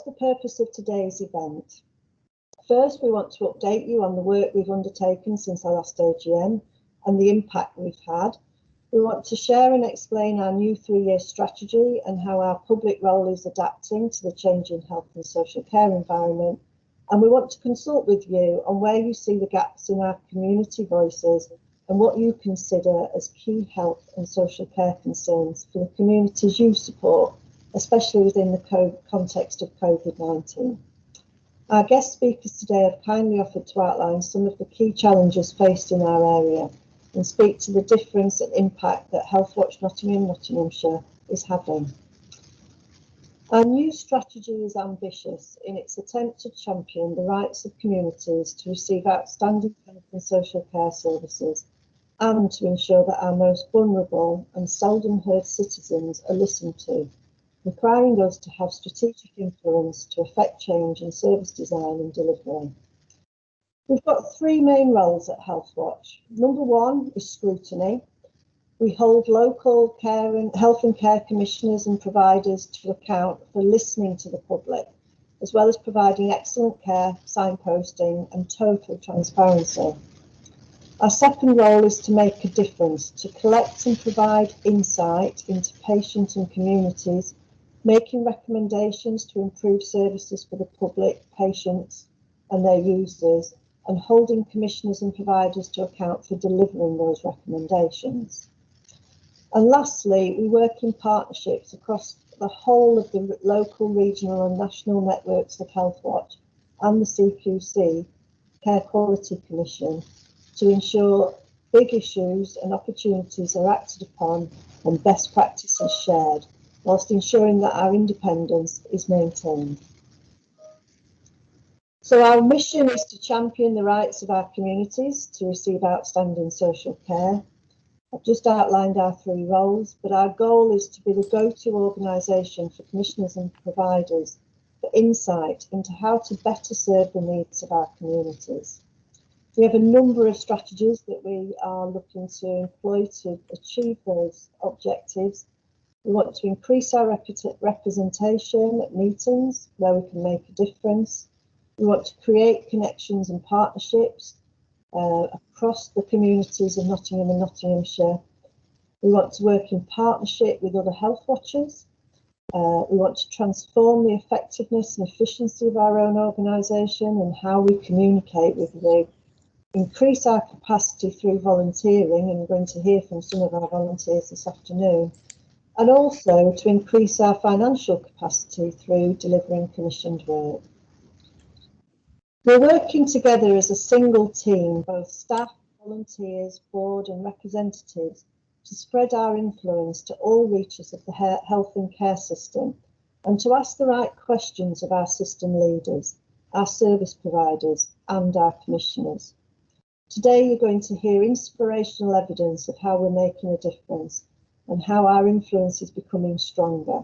the purpose of today's event? First, we want to update you on the work we've undertaken since our last AGM and the impact we've had. We want to share and explain our new 3-year strategy and how our public role is adapting to the changing health and social care environment. And we want to consult with you on where you see the gaps in our community voices and what you consider as key health and social care concerns for the communities you support, especially within the context of COVID-19. Our guest speakers today have kindly offered to outline some of the key challenges faced in our area and speak to the difference and impact that Healthwatch Nottingham, Nottinghamshire is having. Our new strategy is ambitious in its attempt to champion the rights of communities to receive outstanding health and social care services and to ensure that our most vulnerable and seldom heard citizens are listened to, requiring us to have strategic influence to affect change in service design and delivery. We've got 3 main roles at Healthwatch. Number 1 is scrutiny. We hold local health and care commissioners and providers to account for listening to the public, as well as providing excellent care, signposting and total transparency. Our second role is to make a difference, to collect and provide insight into patients and communities, making recommendations to improve services for the public, patients and their users, and holding commissioners and providers to account for delivering those recommendations. And lastly, we work in partnerships across the whole of the local, regional and national networks of Healthwatch and the CQC, Care Quality Commission, to ensure big issues and opportunities are acted upon and best practices shared, whilst ensuring that our independence is maintained. So our mission is to champion the rights of our communities to receive outstanding social care. I've just outlined our 3 roles, but our goal is to be the go-to organisation for commissioners and providers for insight into how to better serve the needs of our communities. We have a number of strategies that we are looking to employ to achieve those objectives. We want to increase our representation at meetings where we can make a difference. We want to create connections and partnerships across the communities of Nottingham and Nottinghamshire. We want to work in partnership with other health watchers. We want to transform the effectiveness and efficiency of our own organisation and how we communicate with you. Increase our capacity through volunteering, and we're going to hear from some of our volunteers this afternoon. And also to increase our financial capacity through delivering commissioned work. We're working together as a single team, both staff, volunteers, board and representatives, to spread our influence to all reaches of the health and care system and to ask the right questions of our system leaders, our service providers and our commissioners. Today you're going to hear inspirational evidence of how we're making a difference and how our influence is becoming stronger.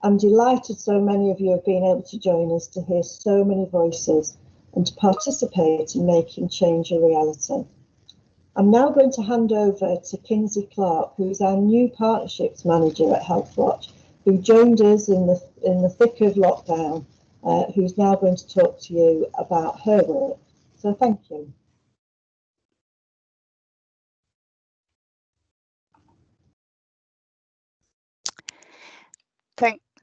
I'm delighted so many of you have been able to join us to hear so many voices and to participate in making change a reality. I'm now going to hand over to Kinsey Clark, who is our new partnerships manager at Healthwatch, who joined us in the thick of lockdown, who's now going to talk to you about her work. So thank you.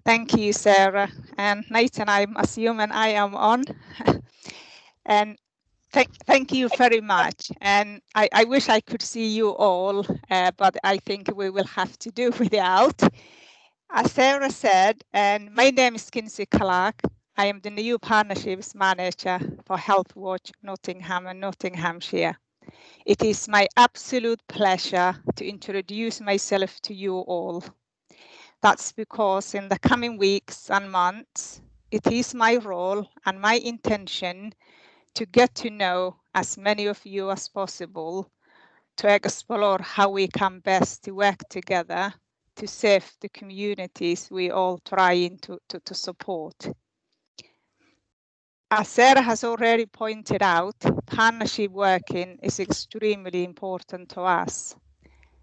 Thank you, Sarah. And Nathan, I'm assuming I am on. And thank you very much. And I wish I could see you all, but I think we will have to do without. As Sarah said, and my name is Kinsey Clark. I am the new partnerships manager for Healthwatch Nottingham and Nottinghamshire. It is my absolute pleasure to introduce myself to you all. That's because in the coming weeks and months, it is my role and my intention to get to know as many of you as possible, to explore how we can best to work together to serve the communities we all trying to support. As Sarah has already pointed out, partnership working is extremely important to us.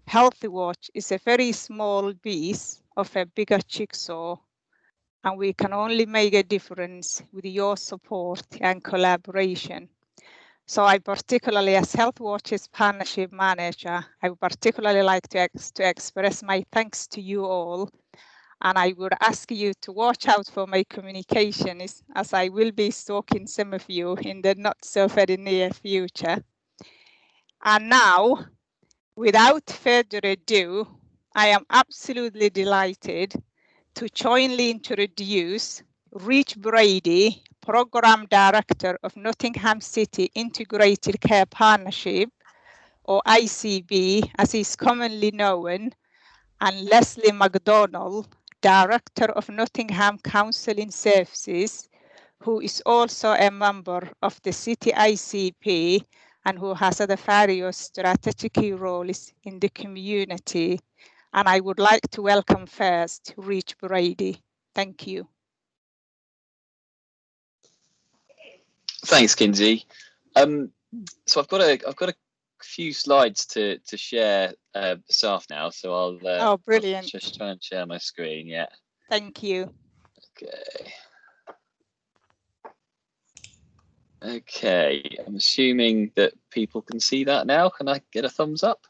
Healthwatch is a very small piece of a bigger jigsaw, and we can only make a difference with your support and collaboration. So I particularly, as Healthwatch's partnership manager, I would particularly like to express my thanks to you all. And I would ask you to watch out for my communication, as I will be stalking some of you in the not so very near future. And now, without further ado, I am absolutely delighted to jointly introduce Rich Brady, Programme Director of Nottingham City Integrated Care Partnership, or ICB as is commonly known, and Leslie MacDonald, Director of Nottingham Counselling Services, who is also a member of the City ICP and who has other various strategic roles in the community. And I would like to welcome first Rich Brady. Thank you. Thanks, Kinsey. So I've got a few slides to share this afternoon now. So I'll brilliant. I'll just try and share my screen. Yeah. Thank you. Okay. Okay. I'm assuming that people can see that now. Can I get a thumbs up?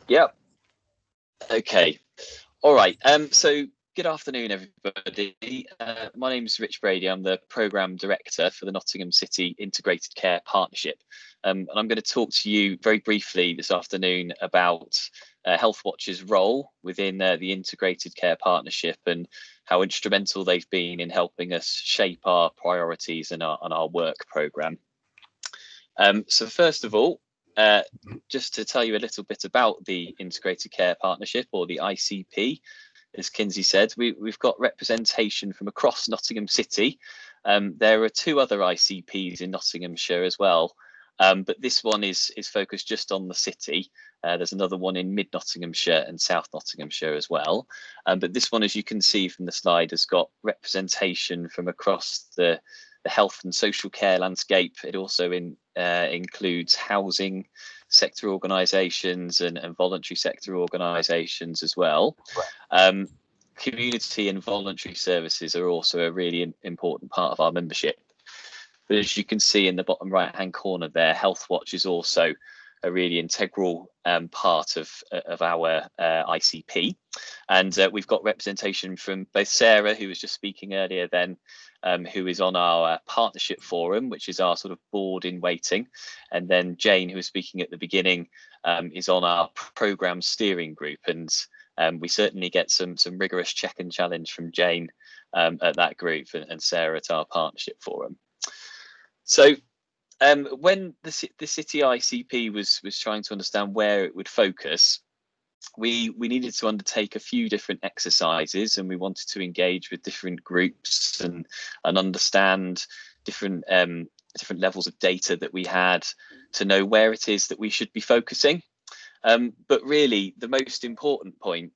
Yep. Okay. All right. So good afternoon, everybody. My name is Rich Brady. I'm the Programme Director for the Nottingham City Integrated Care Partnership. And I'm going to talk to you very briefly this afternoon about Healthwatch's role within the Integrated Care Partnership and how instrumental they've been in helping us shape our priorities and our work programme. So first of all, just to tell you a little bit about the Integrated Care Partnership, or the ICP, as Kinsey said, we've got representation from across Nottingham City. There are two other ICPs in Nottinghamshire as well, but this one is focused just on the city. There's another one in Mid Nottinghamshire and South Nottinghamshire as well. But this one, as you can see from the slide, has got representation from across the health and social care landscape. It also includes housing sector organisations and voluntary sector organisations as well. Community and voluntary services are also a really important part of our membership. But as you can see in the bottom right hand corner there, Healthwatch is also a really integral part of our ICP. And we've got representation from both Sarah, who was just speaking earlier then, who is on our partnership forum, which is our sort of board in waiting. And then Jane, who was speaking at the beginning, is on our programme steering group. And we certainly get some rigorous check and challenge from Jane at that group, and Sarah at our partnership forum. So when the City ICP was trying to understand where it would focus, we needed to undertake a few different exercises, and we wanted to engage with different groups and understand different levels of data that we had to know where it is that we should be focusing. But really, the most important point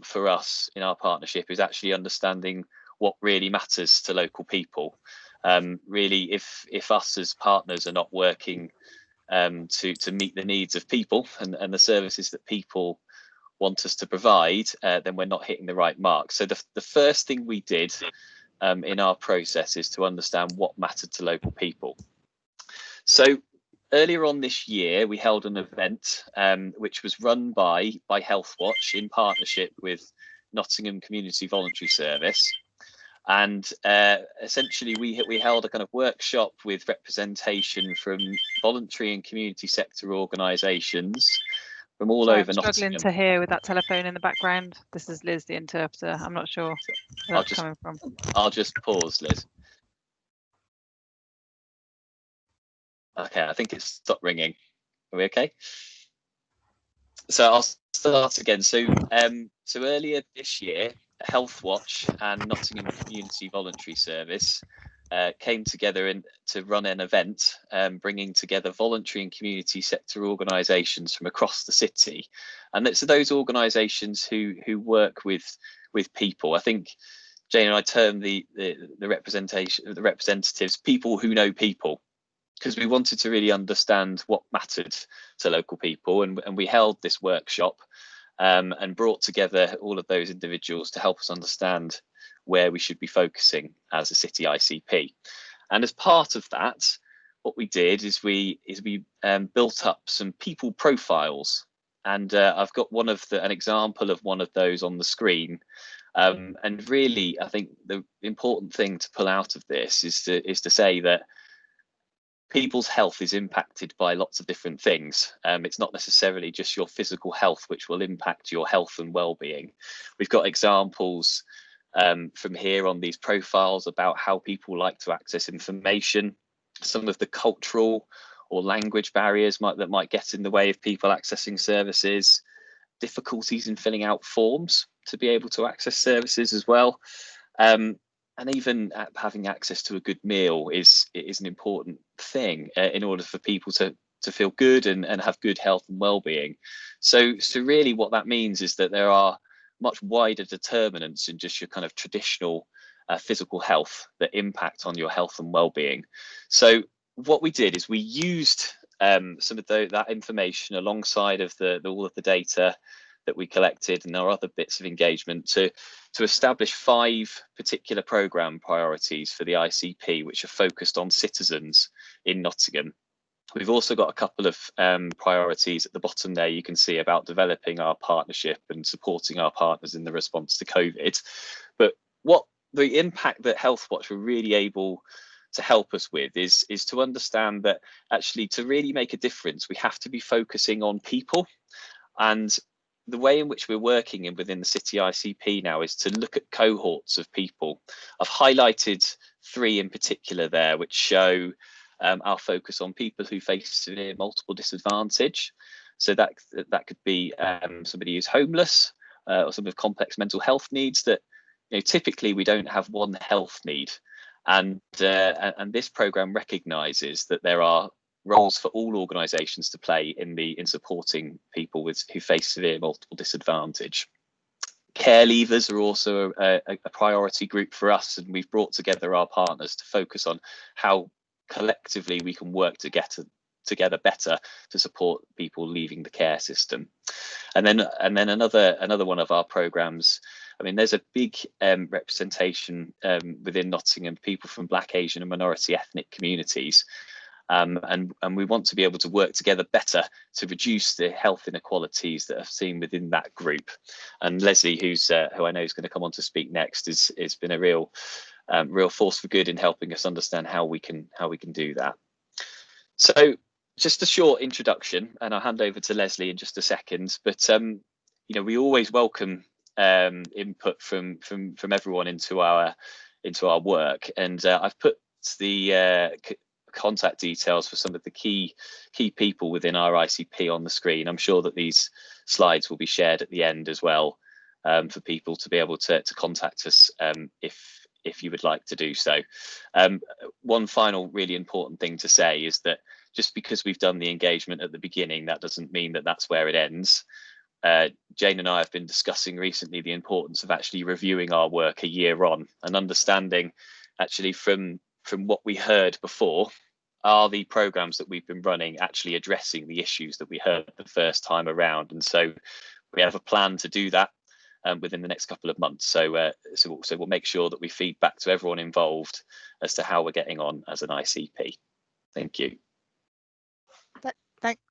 for us in our partnership is actually understanding what really matters to local people. Really, if us as partners are not working to meet the needs of people and the services that people want us to provide, then we're not hitting the right mark. So the first thing we did in our process is to understand what mattered to local people. So earlier on this year, we held an event which was run by Healthwatch in partnership with Nottingham Community Voluntary Service. And essentially, we held a kind of workshop with representation from voluntary and community sector organisations from all over Nottingham. I'm struggling to hear with that telephone in the background. This is Liz, the interpreter. I'm not sure where that's coming from. I'll just pause, Liz. Okay, I think it's stopped ringing. Are we okay? So I'll start again. So earlier this year, Healthwatch and Nottingham Community Voluntary Service came together to run an event bringing together voluntary and community sector organisations from across the city, and it's those organisations who work with people. I think Jane and I term the representatives people who know people, because we wanted to really understand what mattered to local people, and we held this workshop. and brought together all of those individuals to help us understand where we should be focusing as a city ICP. And as part of that, what we did is we built up some people profiles, and I've got an example of one of those on the screen. And really, I think the important thing to pull out of this is to say that people's health is impacted by lots of different things. It's not necessarily just your physical health which will impact your health and well-being. We've got examples from here on these profiles about how people like to access information, some of the cultural or language barriers that might get in the way of people accessing services, difficulties in filling out forms to be able to access services as well. And even having access to a good meal is an important thing in order for people to feel good and have good health and well-being. So really what that means is that there are much wider determinants in just your kind of traditional physical health that impact on your health and well-being. So what we did is we used some of that information alongside of all of the data that we collected and our other bits of engagement to establish 5 particular programme priorities for the ICP, which are focused on citizens in Nottingham. We've also got a couple of priorities at the bottom there. You can see about developing our partnership and supporting our partners in the response to COVID. But what the impact that Healthwatch were really able to help us with is to understand that actually to really make a difference, we have to be focusing on people. And the way in which we're working within the City ICP now is to look at cohorts of people. I've highlighted 3 in particular there, which show our focus on people who face severe multiple disadvantage. So that could be somebody who's homeless or somebody with complex mental health needs that typically we don't have one health need. And this programme recognises that there are roles for all organisations to play in supporting people who face severe multiple disadvantage. Care leavers are also a priority group for us, and we've brought together our partners to focus on how collectively we can work together better to support people leaving the care system. And then another one of our programmes, I mean, there's a big representation within Nottingham, people from Black, Asian and minority ethnic communities. And we want to be able to work together better to reduce the health inequalities that are seen within that group. And Leslie, who I know is going to come on to speak next, has been a real force for good in helping us understand how we can do that. So just a short introduction, and I'll hand over to Leslie in just a second. But we always welcome input from everyone into our work, and I've put the contact details for some of the key people within our ICP on the screen. I'm sure that these slides will be shared at the end as well for people to be able to contact us if you would like to do so. One final really important thing to say is that just because we've done the engagement at the beginning, that doesn't mean that that's where it ends. Jane and I have been discussing recently the importance of actually reviewing our work a year on and understanding actually from what we heard before, are the programmes that we've been running actually addressing the issues that we heard the first time around? And so we have a plan to do that within the next couple of months. So we'll make sure that we feed back to everyone involved as to how we're getting on as an ICP. Thank you.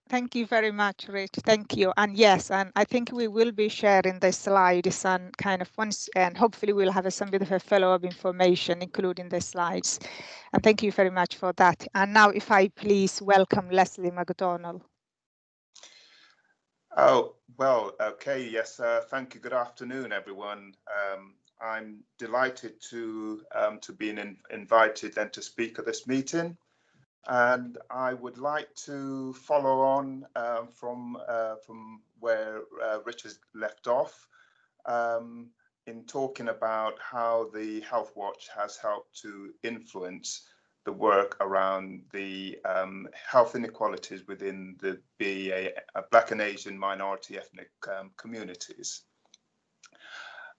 Thank you very much, Rich. Thank you. And yes, and I think we will be sharing the slides and kind of once, and hopefully we'll have some bit of a follow-up information, including the slides. And thank you very much for that. And now, if I please welcome Leslie McDonald. Oh, well, okay, yes, thank you. Good afternoon, everyone. I'm delighted to be invited and to speak at this meeting. And I would like to follow on from where Richard left off in talking about how the Healthwatch has helped to influence the work around the health inequalities within the BEA, Black and Asian minority ethnic communities.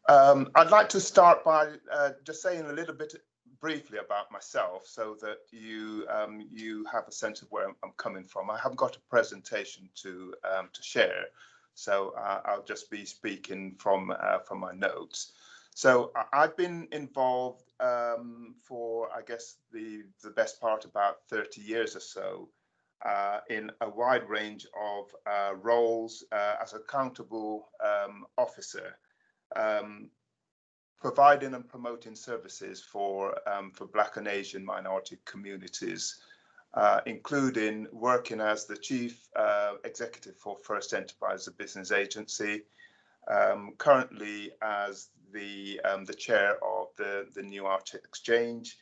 I'd like to start by just saying a little bit briefly about myself so that you have a sense of where I'm coming from. I haven't got a presentation to share, so I'll just be speaking from my notes. So I've been involved for, I guess, the best part about 30 years or so in a wide range of roles as accountable officer, providing and promoting services for Black and Asian minority communities, including working as the Chief Executive for First Enterprise, a business agency, currently as the chair of the New Art Exchange,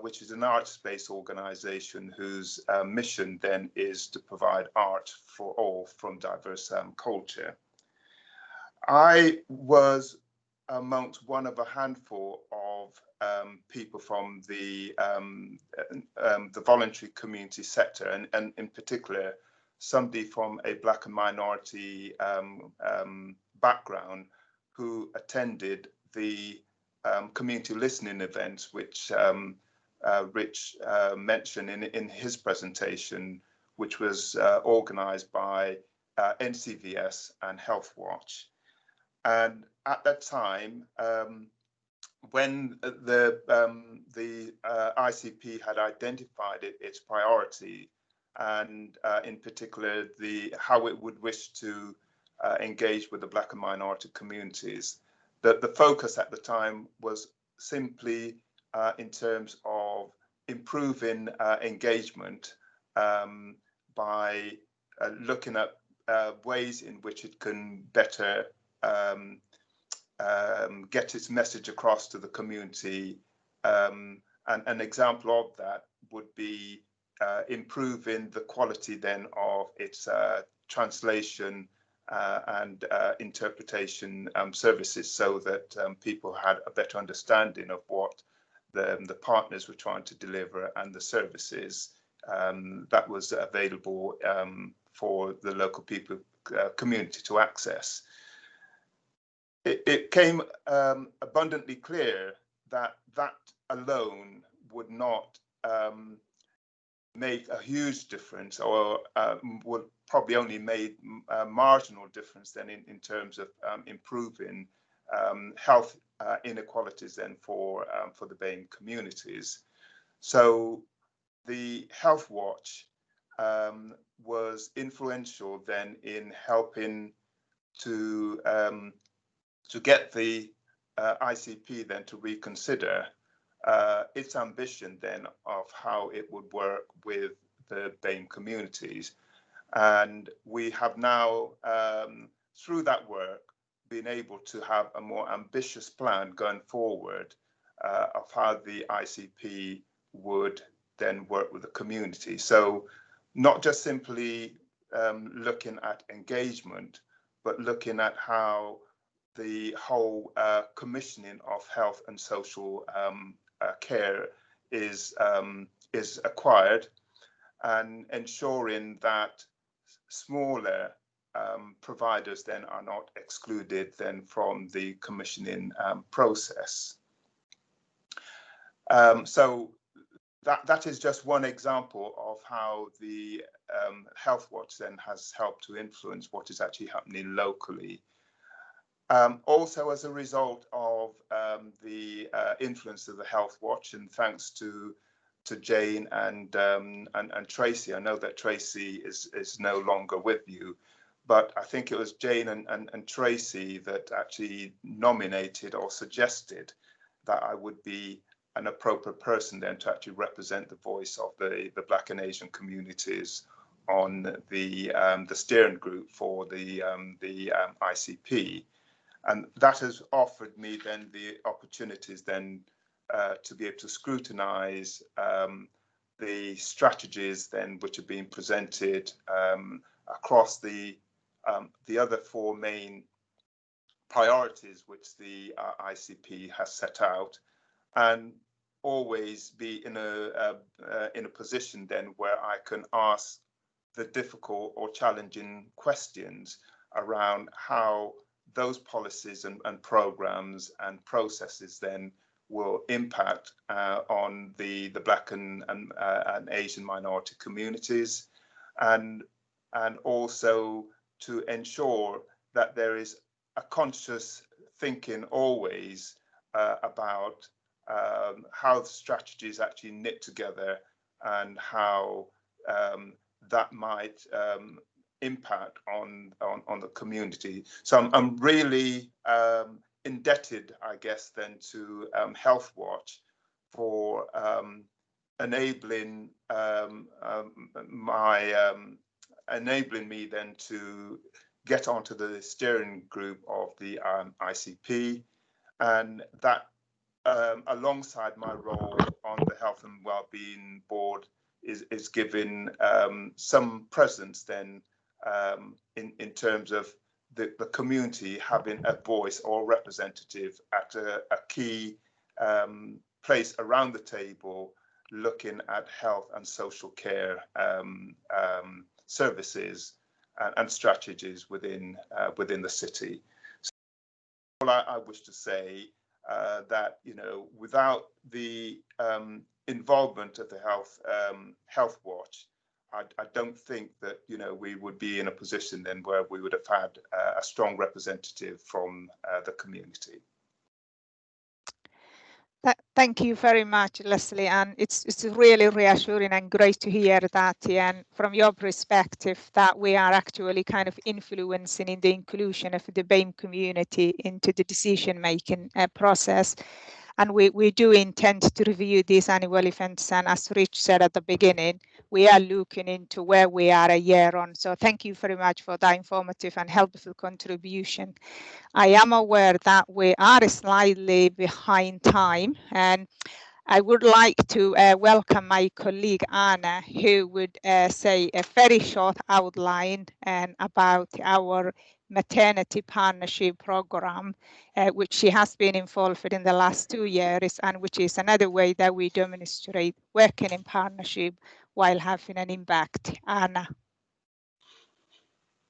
which is an arts-based organisation whose mission then is to provide art for all from diverse culture. I was amongst one of a handful of people from the voluntary community sector, and in particular, somebody from a Black and minority background who attended the community listening events, which Rich mentioned in his presentation, which was organised by NCVS and Healthwatch. And at that time, when the ICP had identified its priority, and in particular how it would wish to engage with the Black and minority communities, the focus at the time was simply in terms of improving engagement by looking at ways in which it can better get its message across to the community. And an example of that would be improving the quality then of its translation and interpretation services, so that people had a better understanding of what the partners were trying to deliver and the services that was available for the local people community to access. It came abundantly clear that that alone would not make a huge difference, or would probably only make a marginal difference then in terms of improving health inequalities then for the BAME communities. So the Healthwatch was influential then in helping to get the ICP then to reconsider its ambition then of how it would work with the BAME communities. And we have now, through that work, been able to have a more ambitious plan going forward of how the ICP would then work with the community. So not just simply looking at engagement, but looking at how the whole commissioning of health and social care is acquired, and ensuring that smaller providers then are not excluded then from the commissioning process. So that is just one example of how the Healthwatch then has helped to influence what is actually happening locally. Also, as a result of the influence of the Healthwatch, and thanks to Jane and Tracy, I know that Tracy is no longer with you, but I think it was Jane and Tracy that actually nominated or suggested that I would be an appropriate person then to actually represent the voice of the Black and Asian communities on the steering group for the ICP. And that has offered me then the opportunities then to be able to scrutinise the strategies then which are being presented across the other four main priorities which the ICP has set out, and always be in a position then where I can ask the difficult or challenging questions around how those policies and programs and processes then will impact on the Black and Asian minority communities, and also to ensure that there is a conscious thinking always about how the strategies actually knit together and how that might impact on the community. So I'm really indebted, I guess, then to Healthwatch for enabling enabling me then to get onto the steering group of the ICP, and that alongside my role on the Health and Wellbeing Board is giving some presence then in terms of the community having a voice or representative at a key place around the table, looking at health and social care services and strategies within the city. So all I wish to say that, you know, without the involvement of the Healthwatch, I don't think that, you know, we would be in a position then where we would have had a strong representative from the community. Thank you very much, Leslie, and it's really reassuring and great to hear that, and from your perspective, that we are actually kind of influencing in the inclusion of the BAME community into the decision-making process. And we do intend to review these annual events, and as Rich said at the beginning, we are looking into where we are a year on. So thank you very much for that informative and helpful contribution. I am aware that we are slightly behind time, and I would like to welcome my colleague Anna, who would say a very short outline about our maternity partnership program, which she has been involved in the last 2 years, and which is another way that we demonstrate working in partnership while having an impact. Anna.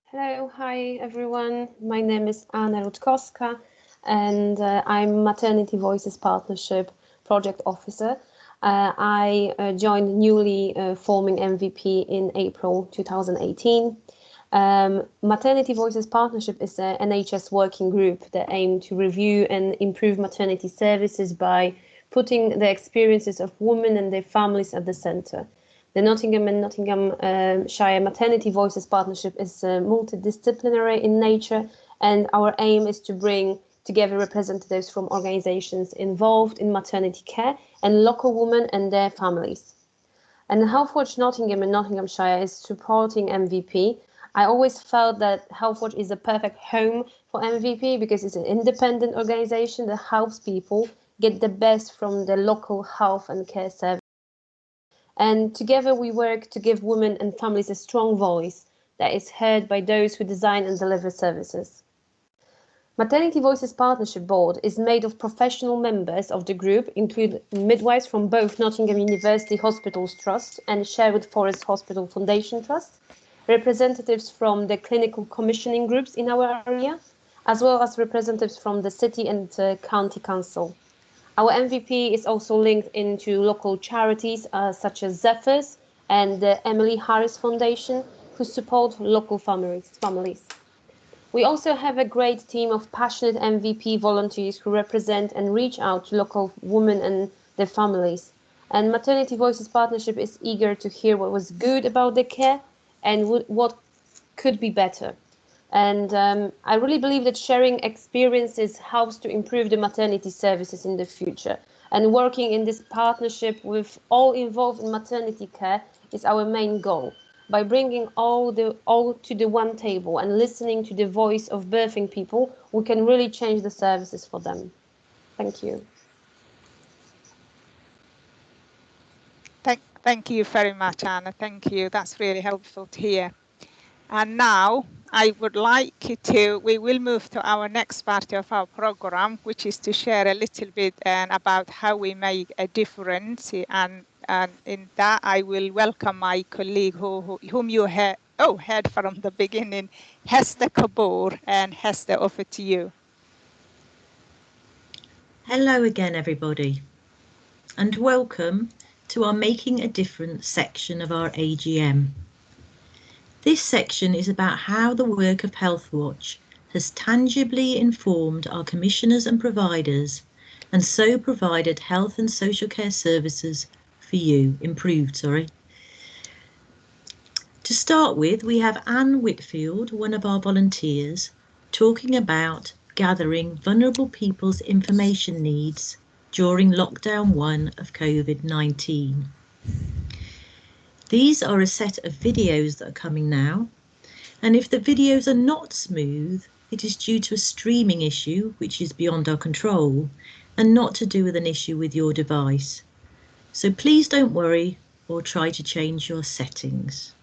Hello, hi everyone. My name is Anna Rutkowska, and I'm Maternity Voices Partnership Project Officer. I joined newly forming MVP in April 2018. Maternity Voices Partnership is an NHS working group that aims to review and improve maternity services by putting the experiences of women and their families at the centre. The Nottingham and Nottinghamshire Maternity Voices Partnership is multidisciplinary in nature, and our aim is to bring together representatives from organisations involved in maternity care and local women and their families. And Healthwatch Nottingham and Nottinghamshire is supporting MVP. I always felt that Healthwatch is a perfect home for MVP because it's an independent organisation that helps people get the best from the local health and care service. And together we work to give women and families a strong voice that is heard by those who design and deliver services. Maternity Voices Partnership Board is made of professional members of the group, including midwives from both Nottingham University Hospitals Trust and Sherwood Forest Hospital Foundation Trust, representatives from the clinical commissioning groups in our area, as well as representatives from the City and County Council. Our MVP is also linked into local charities such as Zephyrs and the Emily Harris Foundation, who support local families. We also have a great team of passionate MVP volunteers who represent and reach out to local women and their families. And Maternity Voices Partnership is eager to hear what was good about the care and what could be better. And I really believe that sharing experiences helps to improve the maternity services in the future. And working in this partnership with all involved in maternity care is our main goal. By bringing all to the one table and listening to the voice of birthing people, we can really change the services for them. Thank you. Thank you very much, Anna. Thank you. That's really helpful to hear. And now I would like we will move to our next part of our program, which is to share a little bit about how we make a difference. And in that, I will welcome my colleague whom you heard from the beginning, Hester Kapoor. And Hester, over to you. Hello again, everybody, and welcome to our Making a Difference section of our AGM. This section is about how the work of Healthwatch has tangibly informed our commissioners and providers, and so provided health and social care services for you, To start with, we have Anne Whitfield, one of our volunteers, talking about gathering vulnerable people's information needs during lockdown 1 of COVID-19. These are a set of videos that are coming now, and if the videos are not smooth, it is due to a streaming issue, which is beyond our control, and not to do with an issue with your device. So please don't worry or try to change your settings.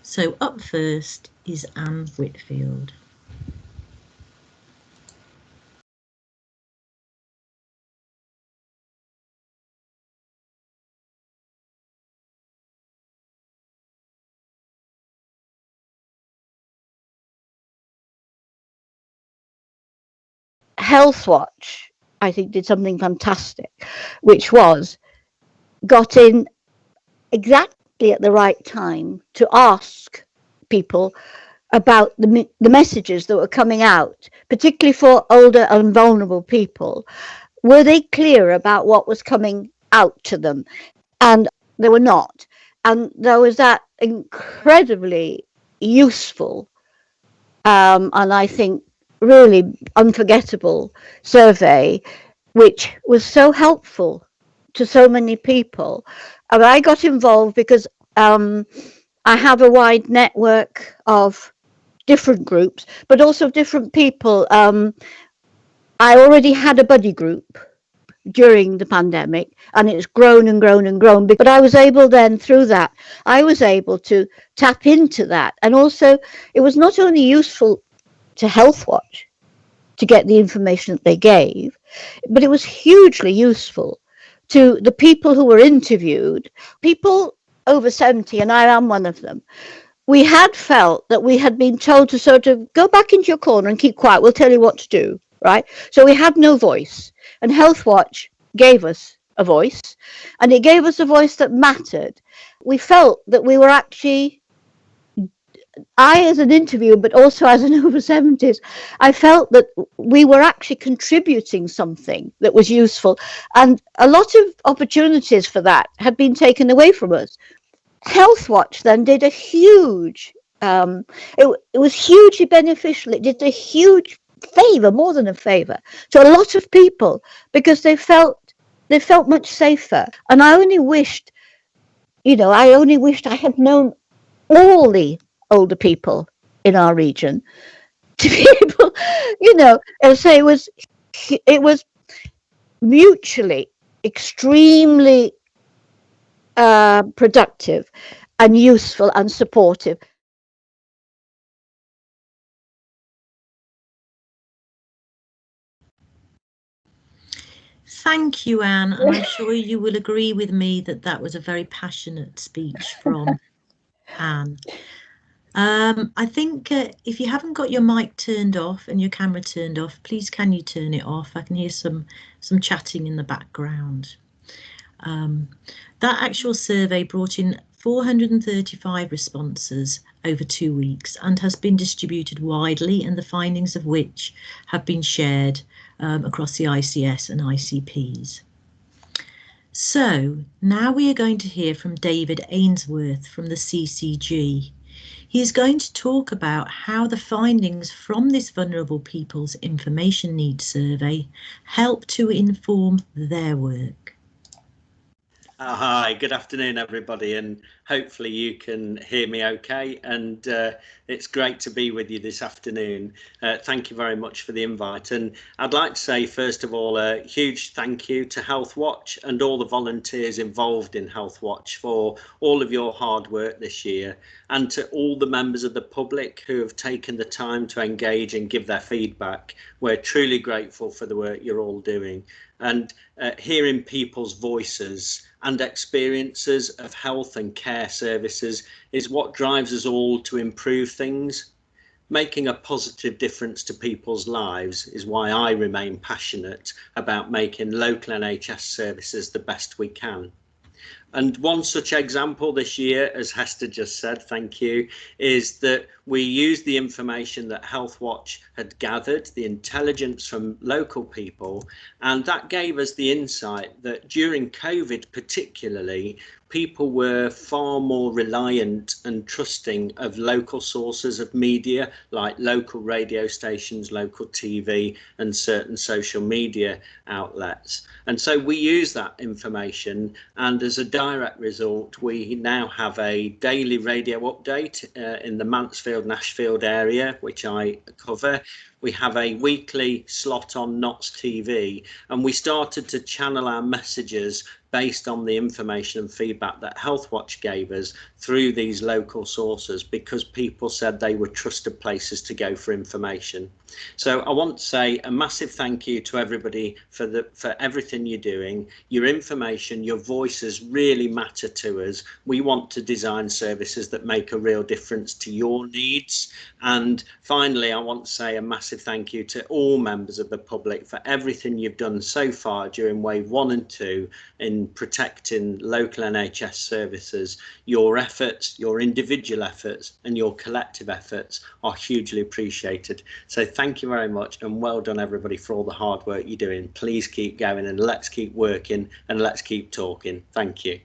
So up first is Anne Whitfield. Healthwatch, I think, did something fantastic, which was got in exactly at the right time to ask people about the messages that were coming out, particularly for older and vulnerable people. Were they clear about what was coming out to them? And they were not. And there was that incredibly useful and I think really unforgettable survey, which was so helpful to so many people. And I got involved because I have a wide network of different groups, but also different people. I already had a buddy group during the pandemic, and it's grown and grown and grown. But I was able then, through that, I was able to tap into that. And also, it was not only useful to Healthwatch to get the information that they gave, but it was hugely useful to the people who were interviewed, people over 70, and I am one of them. We had felt that we had been told to sort of go back into your corner and keep quiet. We'll tell you what to do, right? So we had no voice. And Healthwatch gave us a voice, and it gave us a voice that mattered. We felt that we were actually, I as an interviewer, but also as an over 70s, I felt that we were actually contributing something that was useful. And a lot of opportunities for that had been taken away from us. Healthwatch then did a huge, it was hugely beneficial. It did a huge favor, more than a favor, to a lot of people because they felt much safer. And I only wished, I had known all the older people in our region to be able, and say it was mutually extremely productive and useful and supportive. Thank you, Anne, and I'm sure you will agree with me that that was a very passionate speech from Anne. I think if you haven't got your mic turned off and your camera turned off, please can you turn it off? I can hear some chatting in the background. That actual survey brought in 435 responses over 2 weeks and has been distributed widely, and the findings of which have been shared across the ICS and ICPs. So now we are going to hear from David Ainsworth from the CCG. He is going to talk about how the findings from this Vulnerable People's Information Needs Survey help to inform their work. Hi, good afternoon everybody, and hopefully you can hear me okay, and it's great to be with you this afternoon. Thank you very much for the invite, and I'd like to say first of all a huge thank you to Healthwatch and all the volunteers involved in Healthwatch for all of your hard work this year, and to all the members of the public who have taken the time to engage and give their feedback. We're truly grateful for the work you're all doing, and hearing people's voices and experiences of health and care services is what drives us all to improve things. Making a positive difference to people's lives is why I remain passionate about making local NHS services the best we can. And one such example this year, as Hester just said, thank you, is that we used the information that Healthwatch had gathered, the intelligence from local people, and that gave us the insight that during COVID particularly, people were far more reliant and trusting of local sources of media, like local radio stations, local TV, and certain social media outlets. And so we use that information, and as a direct result, we now have a daily radio update in the Mansfield, Nashfield area, which I cover. We have a weekly slot on Notts TV, and we started to channel our messages based on the information and feedback that Healthwatch gave us through these local sources, because people said they were trusted places to go for information. So I want to say a massive thank you to everybody for everything you're doing. Your information, your voices really matter to us. We want to design services that make a real difference to your needs. And finally, I want to say a massive thank you to all members of the public for everything you've done so far during wave 1 and 2 in protecting local NHS services. Your efforts, your individual efforts and your collective efforts are hugely appreciated. So thank you very much, and well done everybody for all the hard work you're doing. Please keep going, and let's keep working, and let's keep talking. Thank you.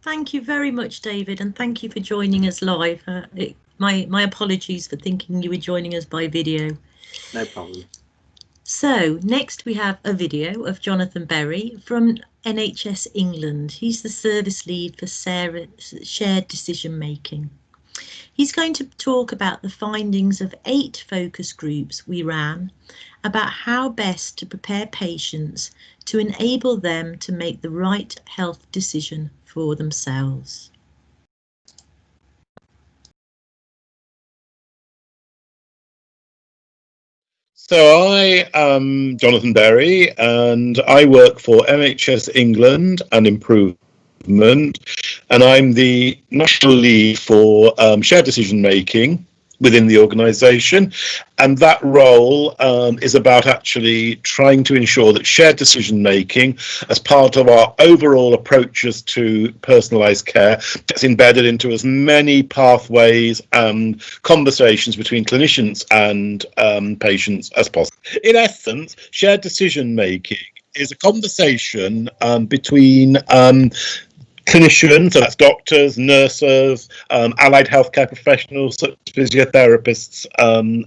Thank you very much, David, and thank you for joining us live. My apologies for thinking you were joining us by video. No problem. So next we have a video of Jonathan Berry from NHS England. He's the service lead for shared decision making. He's going to talk about the findings of 8 focus groups we ran about how best to prepare patients to enable them to make the right health decision for themselves. So I am Jonathan Berry, and I work for NHS England and Improvement, and I'm the national lead for shared decision making within the organisation, and that role is about actually trying to ensure that shared decision making as part of our overall approaches to personalised care gets embedded into as many pathways and conversations between clinicians and patients as possible. In essence, shared decision making is a conversation between clinicians, so that's doctors, nurses, allied healthcare professionals such as physiotherapists,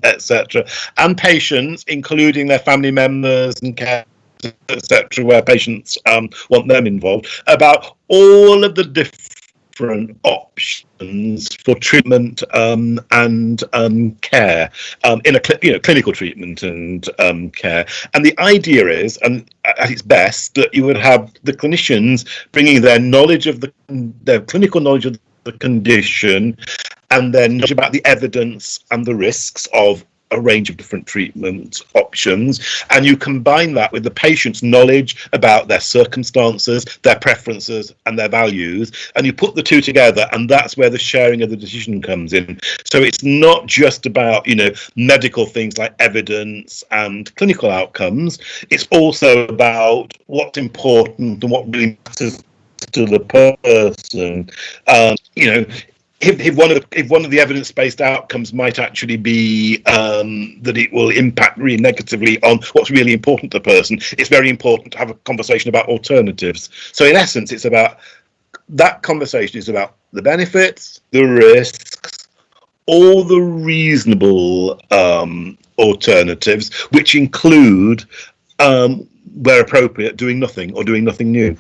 etc., and patients, including their family members and care, etc., where patients want them involved, about all of the different options for treatment and care in a clinical treatment and care. And the idea is, and at its best, that you would have the clinicians bringing their knowledge of their clinical knowledge of the condition and their knowledge about the evidence and the risks of a range of different treatment options, and you combine that with the patient's knowledge about their circumstances, their preferences and their values, and you put the two together, and that's where the sharing of the decision comes in. So it's not just about, medical things like evidence and clinical outcomes, it's also about what's important and what really matters to the person. If one of the evidence-based outcomes might actually be that it will impact really negatively on what's really important to the person, it's very important to have a conversation about alternatives. So in essence, it's about that conversation is about the benefits, the risks, all the reasonable alternatives, which include, where appropriate, doing nothing or doing nothing new.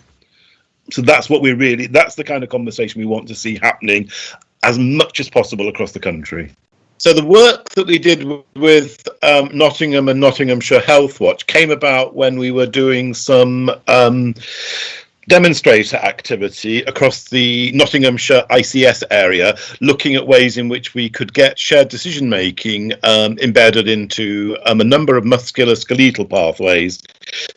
So that's the kind of conversation we want to see happening as much as possible across the country. So the work that we did with Nottingham and Nottinghamshire Healthwatch came about when we were doing some demonstrator activity across the Nottinghamshire ICS area, looking at ways in which we could get shared decision making embedded into a number of musculoskeletal pathways.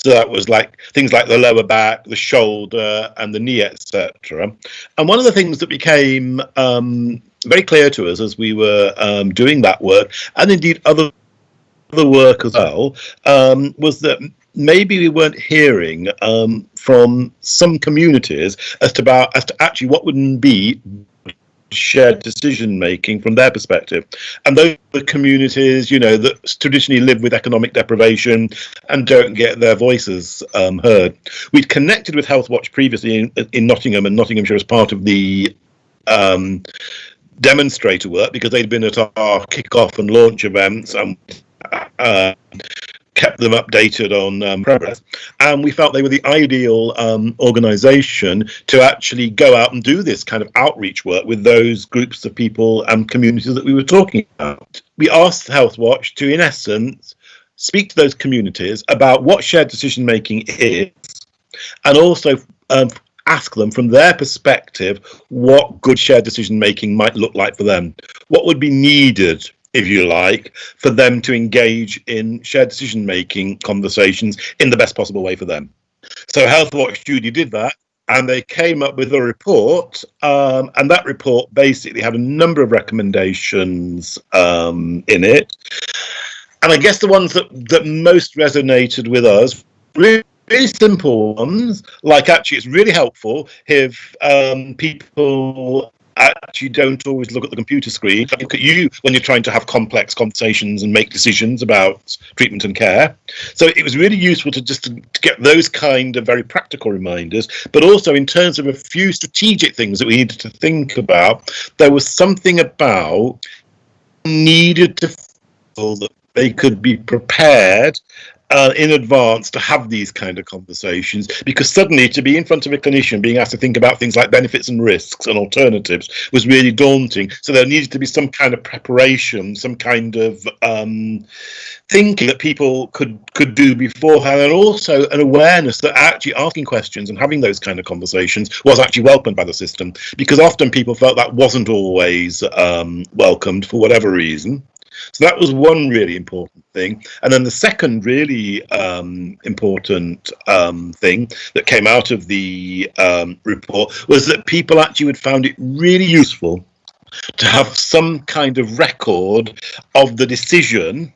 So that was like things like the lower back, the shoulder and the knee, etc. And one of the things that became very clear to us as we were doing that work, and indeed other work as well, was that maybe we weren't hearing from some communities as to actually what would be shared decision making from their perspective. And those are the communities, you know, that traditionally live with economic deprivation and don't get their voices heard. We'd connected with Healthwatch previously in Nottingham and Nottinghamshire as part of the demonstrator work, because they'd been at our kick-off and launch events and kept them updated on progress, and we felt they were the ideal organisation to actually go out and do this kind of outreach work with those groups of people and communities that we were talking about. We asked Healthwatch to, in essence, speak to those communities about what shared decision making is, and also ask them from their perspective what good shared decision making might look like for them. What would be needed, if you like, for them to engage in shared decision making conversations in the best possible way for them. So Healthwatch Judy did that, and they came up with a report, and that report basically had a number of recommendations in it. And I guess the ones that most resonated with us, really simple ones, like actually it's really helpful if people actually don't always look at the computer screen. Look at you when you're trying to have complex conversations and make decisions about treatment and care. So it was really useful to get those kind of very practical reminders, but also in terms of a few strategic things that we needed to think about. There was something about needed to feel that they could be prepared in advance to have these kind of conversations, because suddenly to be in front of a clinician being asked to think about things like benefits and risks and alternatives was really daunting. So there needed to be some kind of preparation, some kind of thinking that people could do beforehand, and also an awareness that actually asking questions and having those kind of conversations was actually welcomed by the system, because often people felt that wasn't always welcomed for whatever reason. So that was one really important thing. And then the second really important thing that came out of the report was that people actually had found it really useful to have some kind of record of the decision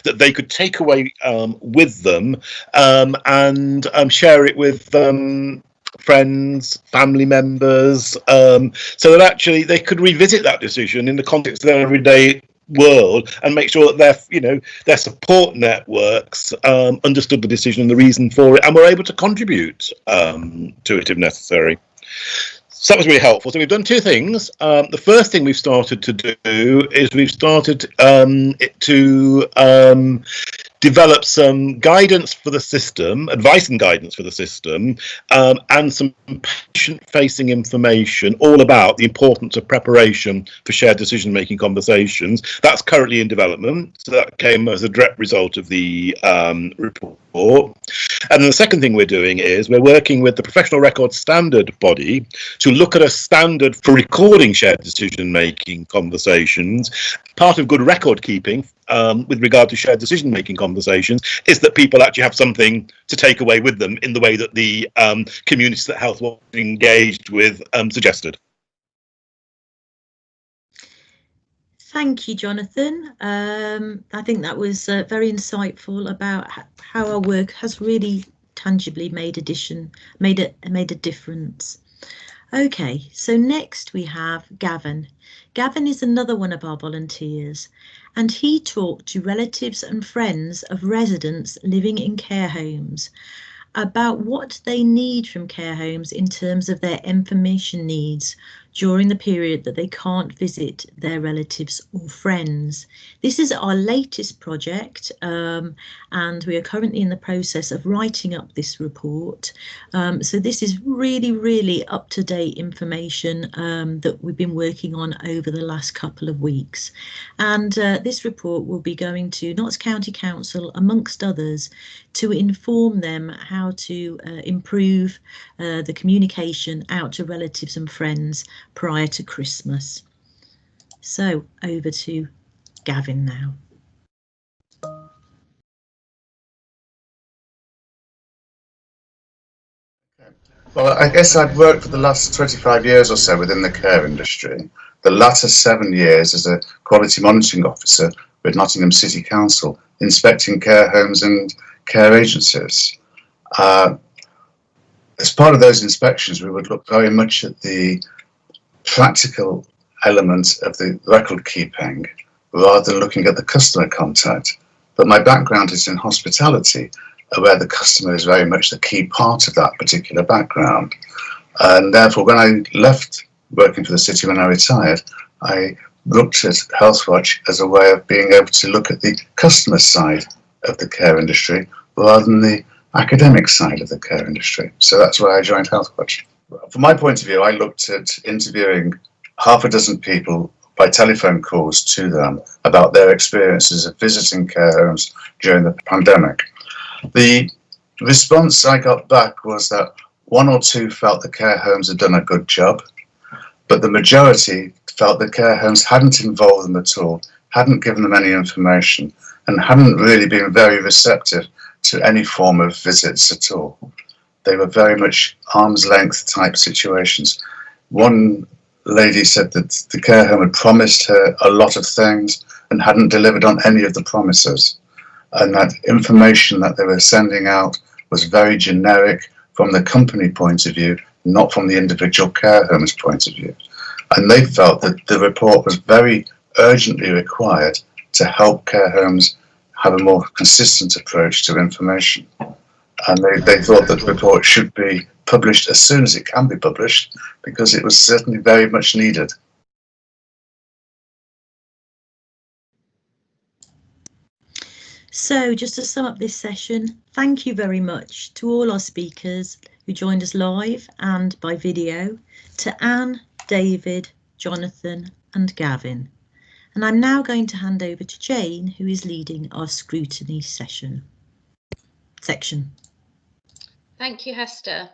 that they could take away with them and share it with friends, family members, so that actually they could revisit that decision in the context of their everyday world and make sure that their support networks understood the decision and the reason for it and were able to contribute to it if necessary. So that was really helpful. So we've done two things. The first thing we've started to do is we've started to develop some guidance for the system, advice and guidance for the system, and some patient-facing information all about the importance of preparation for shared decision-making conversations. That's currently in development. So that came as a direct result of the report. And then the second thing we're doing is we're working with the Professional Record Standard body to look at a standard for recording shared decision-making conversations. Part of good record keeping with regard to shared decision-making conversations is that people actually have something to take away with them in the way that the communities that Healthwatch engaged with suggested. Thank you, Jonathan. I think that was very insightful about how our work has really tangibly made a difference. Okay, so next we have Gavin. Gavin is another one of our volunteers, and he talked to relatives and friends of residents living in care homes about what they need from care homes in terms of their information needs during the period that they can't visit their relatives or friends. This is our latest project, and we are currently in the process of writing up this report. So this is really up-to-date information that we've been working on over the last couple of weeks. And this report will be going to Notts County Council, amongst others, to inform them how to improve the communication out to relatives and friends prior to Christmas. So over to Gavin now. Well, I guess I've worked for the last 25 years or so within the care industry. The latter 7 years as a quality monitoring officer with Nottingham City Council, inspecting care homes and care agencies. As part of those inspections, we would look very much at the practical element of the record keeping rather than looking at the customer contact. But my background is in hospitality, where the customer is very much the key part of that particular background. And therefore, when I left working for the city when I retired, I looked at Healthwatch as a way of being able to look at the customer side of the care industry rather than the academic side of the care industry. So that's why I joined Healthwatch. From my point of view, I looked at interviewing half a dozen people by telephone calls to them about their experiences of visiting care homes during the pandemic. The response I got back was that one or two felt the care homes had done a good job, but the majority felt the care homes hadn't involved them at all, hadn't given them any information, and hadn't really been very receptive to any form of visits at all. They were very much arm's length type situations. One lady said that the care home had promised her a lot of things and hadn't delivered on any of the promises, and that information that they were sending out was very generic from the company point of view, not from the individual care home's point of view. And they felt that the report was very urgently required to help care homes have a more consistent approach to information. And they thought that the report should be published as soon as it can be published, because it was certainly very much needed. So just to sum up this session, thank you very much to all our speakers who joined us live and by video, to Anne, David, Jonathan and Gavin. And I'm now going to hand over to Jane, who is leading our scrutiny section. Thank you, Hester.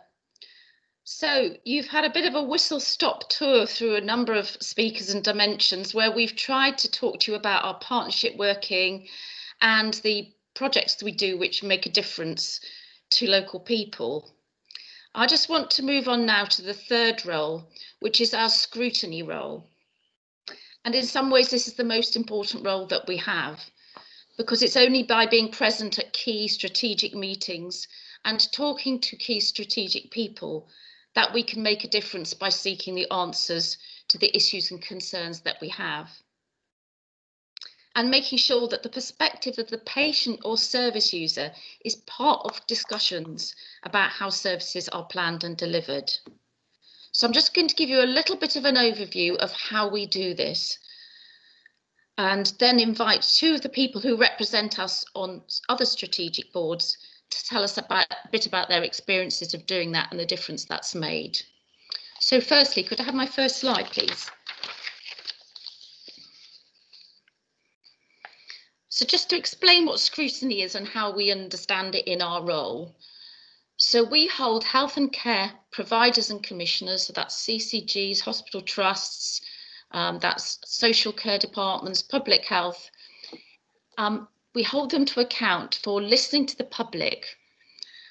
So you've had a bit of a whistle-stop tour through a number of speakers and dimensions where we've tried to talk to you about our partnership working and the projects that we do which make a difference to local people. I just want to move on now to the third role, which is our scrutiny role. And in some ways, this is the most important role that we have, because it's only by being present at key strategic meetings and talking to key strategic people that we can make a difference by seeking the answers to the issues and concerns that we have. And making sure that the perspective of the patient or service user is part of discussions about how services are planned and delivered. So I'm just going to give you a little bit of an overview of how we do this, and then invite two of the people who represent us on other strategic boards to tell us a bit about their experiences of doing that and the difference that's made. So firstly, could I have my first slide, please? So just to explain what scrutiny is and how we understand it in our role. So we hold health and care providers and commissioners, so that's CCGs, hospital trusts, that's social care departments, public health. We hold them to account for listening to the public.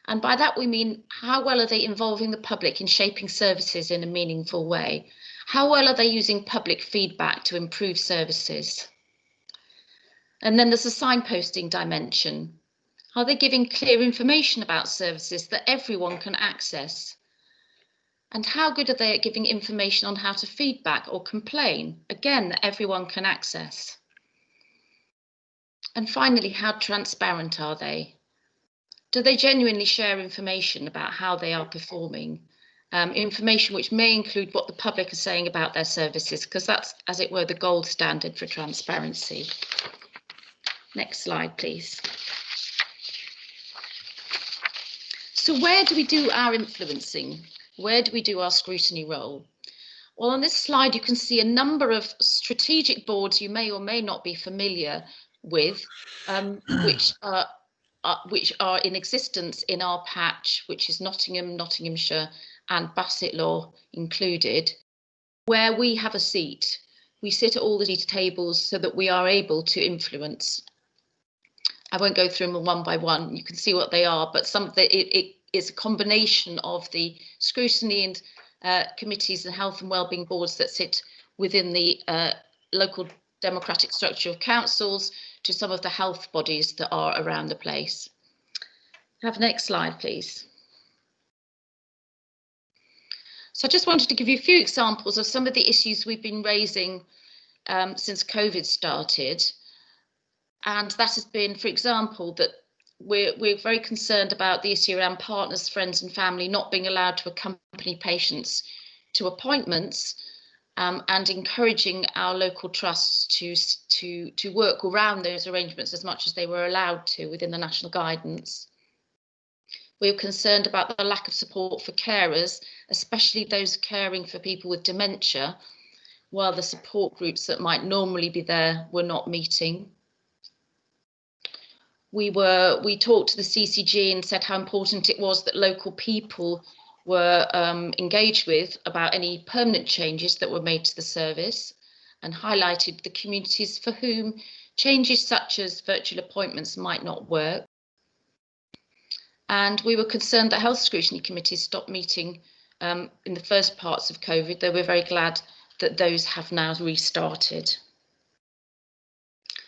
And by that we mean, how well are they involving the public in shaping services in a meaningful way? How well are they using public feedback to improve services? And then there's a signposting dimension. Are they giving clear information about services that everyone can access? And how good are they at giving information on how to feedback or complain? Again, that everyone can access. And finally, how transparent are they? Do they genuinely share information about how they are performing? Information which may include what the public are saying about their services, because that's, as it were, the gold standard for transparency. Next slide, please. So where do we do our influencing? Where do we do our scrutiny role? Well, on this slide, you can see a number of strategic boards you may or may not be familiar with, which are in existence in our patch, which is Nottingham, Nottinghamshire and Bassetlaw included, where we have a seat. We sit at all the tables so that we are able to influence. I won't go through them one by one. You can see what they are, but some of it is a combination of the scrutiny and committees and health and wellbeing boards that sit within the local democratic structure of councils to some of the health bodies that are around the place. Have next slide, please. So I just wanted to give you a few examples of some of the issues we've been raising since COVID started. And that has been, for example, that we're very concerned about the issue around partners, friends and family not being allowed to accompany patients to appointments, and encouraging our local trusts to work around those arrangements as much as they were allowed to within the national guidance. We're concerned about the lack of support for carers, especially those caring for people with dementia, while the support groups that might normally be there were not meeting. We talked to the CCG and said how important it was that local people were engaged with about any permanent changes that were made to the service, and highlighted the communities for whom changes such as virtual appointments might not work. And we were concerned that health scrutiny committees stopped meeting in the first parts of COVID, though we're very glad that those have now restarted.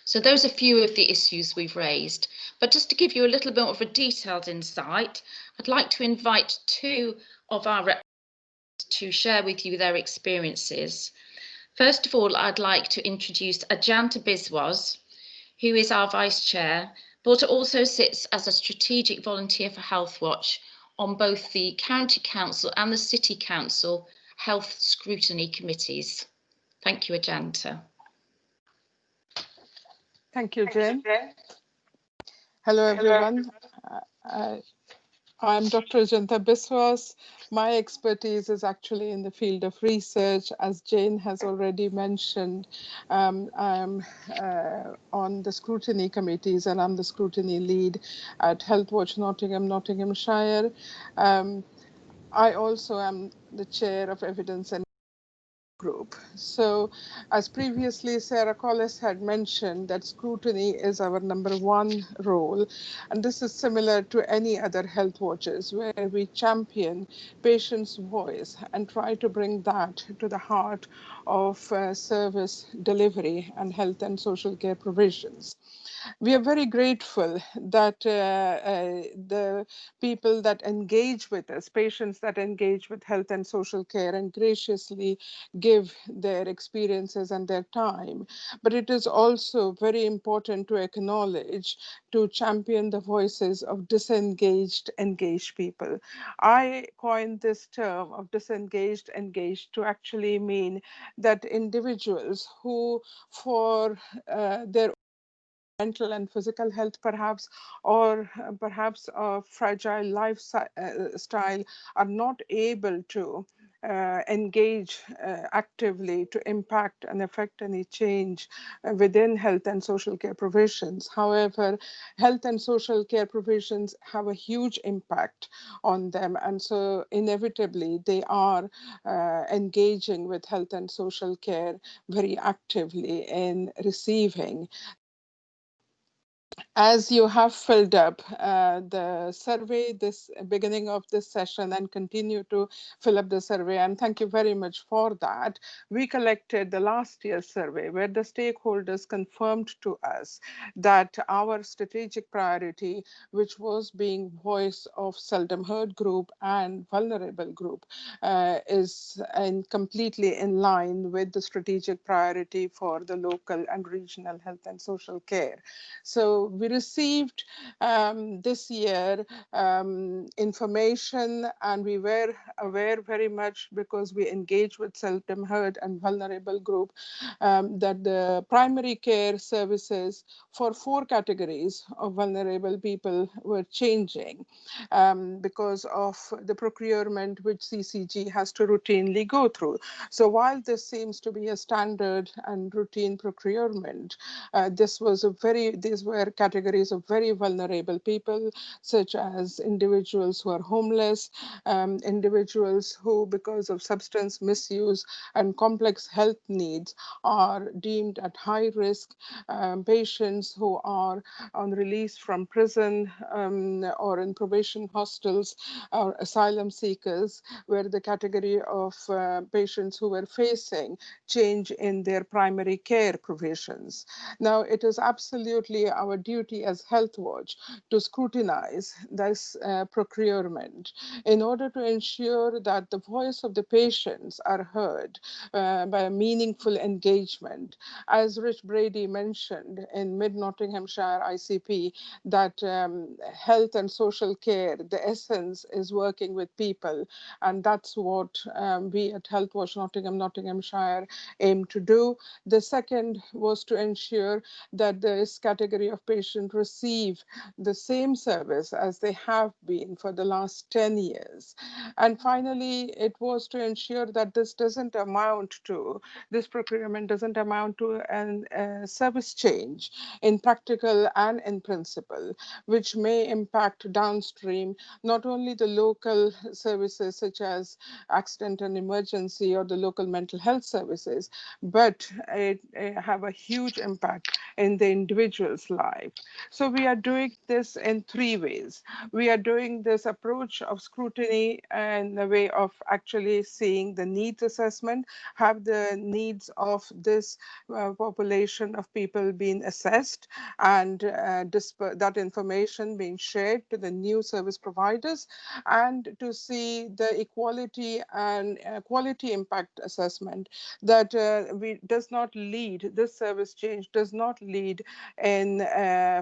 So those are a few of the issues we've raised. But just to give you a little bit of a detailed insight, I'd like to invite two of our reps to share with you their experiences. First of all, I'd like to introduce Ajanta Biswas, who is our Vice Chair, but also sits as a strategic volunteer for Healthwatch on both the County Council and the City Council Health Scrutiny Committees. Thank you, Ajanta. Thank you, Jane. Hello, everyone. I'm Dr. Ajanta Biswas. My expertise is actually in the field of research. As Jane has already mentioned, I'm on the scrutiny committees, and I'm the scrutiny lead at Healthwatch Nottingham, Nottinghamshire. I also am the chair of Evidence and Group. So as previously Sarah Collis had mentioned, that scrutiny is our #1 role, and this is similar to any other health watches, where we champion patients' voice and try to bring that to the heart of service delivery and health and social care provisions. We are very grateful that the people that engage with us, patients that engage with health and social care, and graciously give their experiences and their time. But it is also very important to acknowledge, to champion the voices of disengaged, engaged people. I coined this term of disengaged, engaged to actually mean that individuals who, for their mental and physical health perhaps, or perhaps a fragile lifestyle, are not able to engage actively to impact and affect any change within health and social care provisions. However, health and social care provisions have a huge impact on them, and so inevitably they are engaging with health and social care very actively in receiving. As you have filled up the survey this beginning of this session and continue to fill up the survey, and thank you very much for that, we collected the last year's survey where the stakeholders confirmed to us that our strategic priority, which was being voice of seldom heard group and vulnerable group, is completely in line with the strategic priority for the local and regional health and social care. So we received this year information, and we were aware very much, because we engage with seldom heard and vulnerable group, that the primary care services for 4 categories of vulnerable people were changing because of the procurement which CCG has to routinely go through. So while this seems to be a standard and routine procurement, these were categories of very vulnerable people, such as individuals who are homeless, individuals who, because of substance misuse and complex health needs, are deemed at high risk, patients who are on release from prison or in probation hostels, or asylum seekers, were the category of patients who were facing change in their primary care provisions. Now, it is absolutely our duty as Healthwatch to scrutinize this procurement in order to ensure that the voice of the patients are heard by a meaningful engagement. As Rich Brady mentioned in Mid-Nottinghamshire ICP, that health and social care, the essence is working with people, and that's what we at Healthwatch Nottinghamshire aim to do. The second was to ensure that this category of patient receive the same service as they have been for the last 10 years. And finally, it was to ensure that this procurement doesn't amount to a service change in practical and in principle, which may impact downstream not only the local services such as accident and emergency or the local mental health services, but it have a huge impact in the individual's life. So we are doing this in 3 ways. We are doing this approach of scrutiny in the way of actually seeing the needs assessment, have the needs of this population of people being assessed, and that information being shared to the new service providers, and to see the equality and quality impact assessment that this service change does not lead in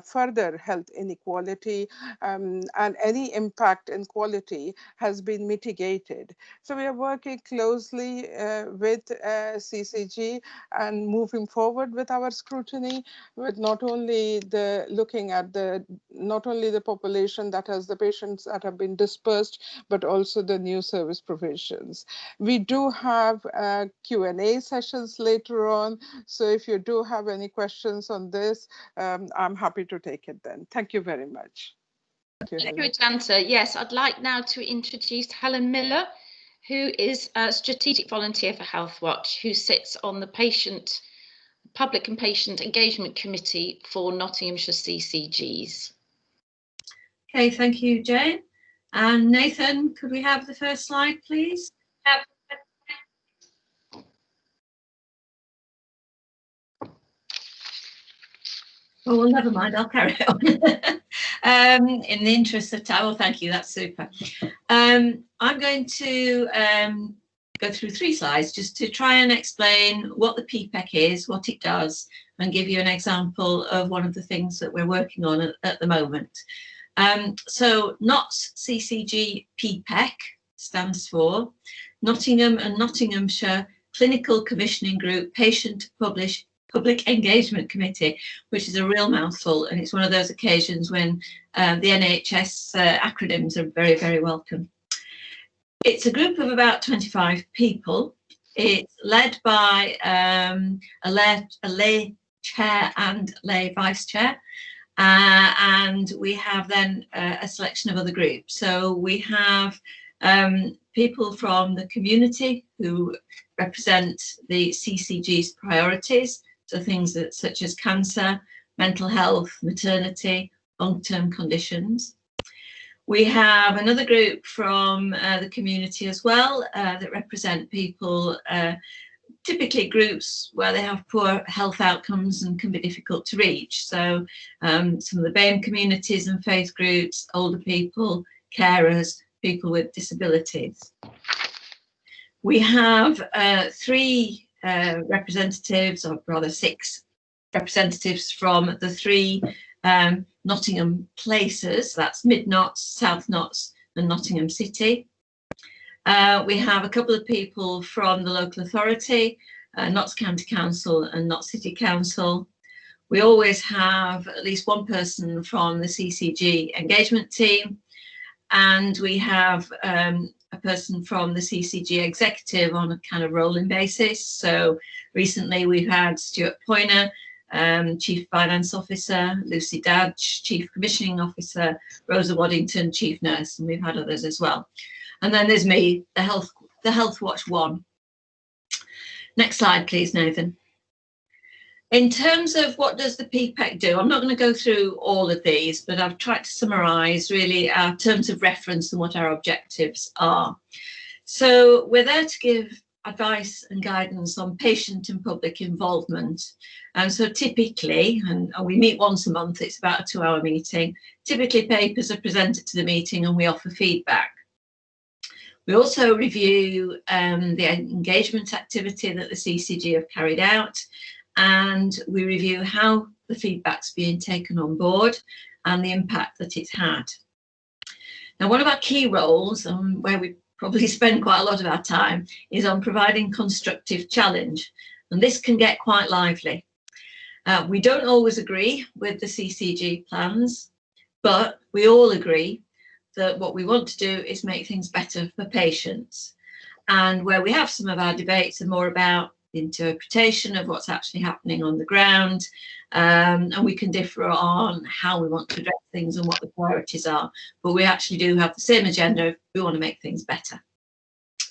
further health inequality, and any impact in quality has been mitigated. So we are working closely with CCG and moving forward with our scrutiny, with not only the population that has the patients that have been dispersed, but also the new service provisions. We do have Q&A sessions later on, so if you do have any questions on this, I'm happy to take it then. Thank you very much. Thank you, Ajanta. Yes, I'd like now to introduce Helen Miller, who is a strategic volunteer for Healthwatch, who sits on the Public and Patient Engagement Committee for Nottinghamshire CCGs. Okay, thank you, Jane. And Nathan, could we have the first slide, please? Oh, well, never mind, I'll carry on. In the interest of time, well, thank you, that's super. I'm going to go through 3 slides just to try and explain what the PPEC is, what it does, and give you an example of one of the things that we're working on at the moment. So NOTS CCG PPEC stands for Nottingham and Nottinghamshire Clinical Commissioning Group Patient Public Engagement Committee, which is a real mouthful, and it's one of those occasions when the NHS acronyms are very, very welcome. It's a group of about 25 people. It's led by a lay chair and lay vice chair, and we have then a selection of other groups. So we have people from the community who represent the CCG's priorities, so things such as cancer, mental health, maternity, long-term conditions. We have another group from the community as well that represent people, typically groups where they have poor health outcomes and can be difficult to reach. So some of the BAME communities and faith groups, older people, carers, people with disabilities. We have 3 representatives, or rather 6 representatives from the 3 Nottingham places, that's Mid Notts, South Notts and Nottingham City. We have a couple of people from the local authority, Notts County Council and Notts City Council. We always have at least one person from the CCG engagement team, and we have a person from the CCG executive on a kind of rolling basis. So recently we've had Stuart Poyner, Chief Finance Officer, Lucy Dadge, Chief Commissioning Officer, Rosa Waddington, Chief Nurse, and we've had others as well. And then there's me, the Healthwatch 1. Next slide, please, Nathan. In terms of what does the PPEC do, I'm not going to go through all of these, but I've tried to summarise really our terms of reference and what our objectives are. So we're there to give advice and guidance on patient and public involvement. And so typically, and we meet once a month, it's about a 2-hour meeting. Typically papers are presented to the meeting and we offer feedback. We also review the engagement activity that the CCG have carried out, and we review how the feedback's being taken on board and the impact that it's had. Now, one of our key roles, where we probably spend quite a lot of our time, is on providing constructive challenge, and this can get quite lively. We don't always agree with the CCG plans, but we all agree that what we want to do is make things better for patients. And where we have some of our debates are more about the interpretation of what's actually happening on the ground, and we can differ on how we want to address things and what the priorities are, but we actually do have the same agenda. We want to make things better,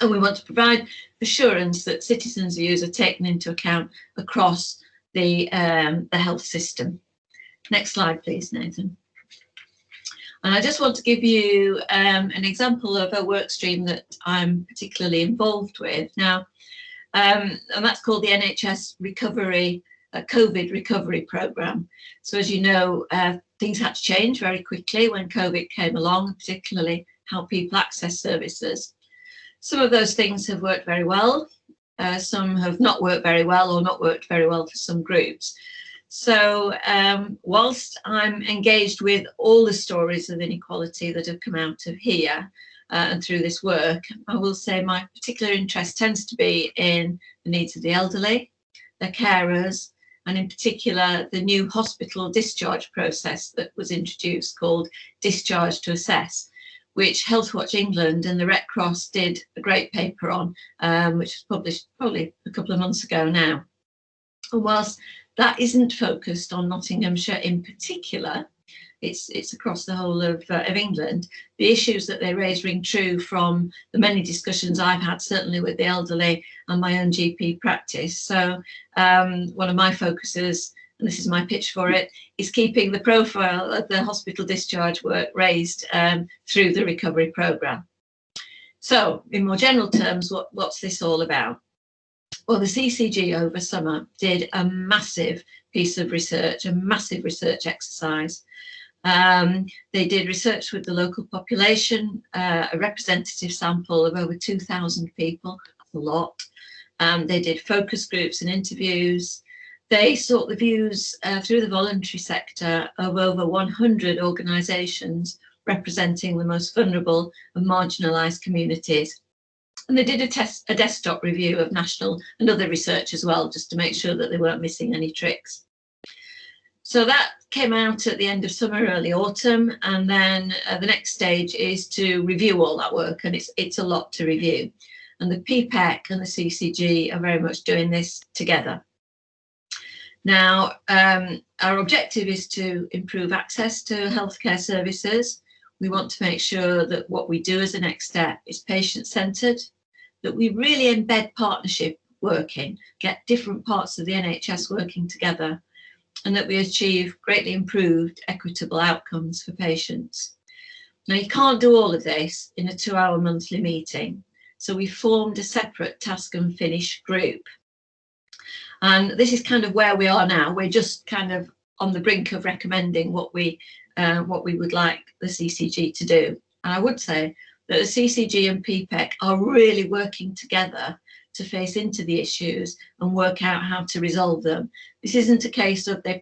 and we want to provide assurance that citizens' views are taken into account across the health system. Next slide, please, Nathan. And I just want to give you an example of a work stream that I'm particularly involved with now, and that's called the NHS Recovery COVID Recovery Programme. So as you know, things had to change very quickly when COVID came along, particularly how people access services. Some of those things have worked very well. Some have not worked very well, or not worked very well for some groups. So whilst I'm engaged with all the stories of inequality that have come out of here and through this work, I will say my particular interest tends to be in the needs of the elderly, their carers, and in particular the new hospital discharge process that was introduced called Discharge to Assess, which Healthwatch England and the Red Cross did a great paper on, which was published probably a couple of months ago now. And whilst that isn't focused on Nottinghamshire in particular, it's across the whole of England, the issues that they raise ring true from the many discussions I've had, certainly with the elderly and my own GP practice. So one of my focuses, and this is my pitch for it, is keeping the profile of the hospital discharge work raised through the recovery programme. So in more general terms, what's this all about? Well, the CCG over summer did a massive piece of research, a massive research exercise. They did research with the local population, a representative sample of over 2,000 people, that's a lot. They did focus groups and interviews. They sought the views through the voluntary sector of over 100 organisations representing the most vulnerable and marginalised communities. And they did a desktop review of national and other research as well, just to make sure that they weren't missing any tricks. So that came out at the end of summer, early autumn, and then the next stage is to review all that work, and it's a lot to review. And the PPEC and the CCG are very much doing this together. Now, our objective is to improve access to healthcare services. We want to make sure that what we do as a next step is patient-centred, that we really embed partnership working, get different parts of the NHS working together, and that we achieve greatly improved equitable outcomes for patients. Now, you can't do all of this in a 2-hour monthly meeting, so we formed a separate task and finish group. And this is kind of where we are now. We're just kind of on the brink of recommending what we would like the CCG to do. And I would say that the CCG and PPEC are really working together to face into the issues and work out how to resolve them. This isn't a case of they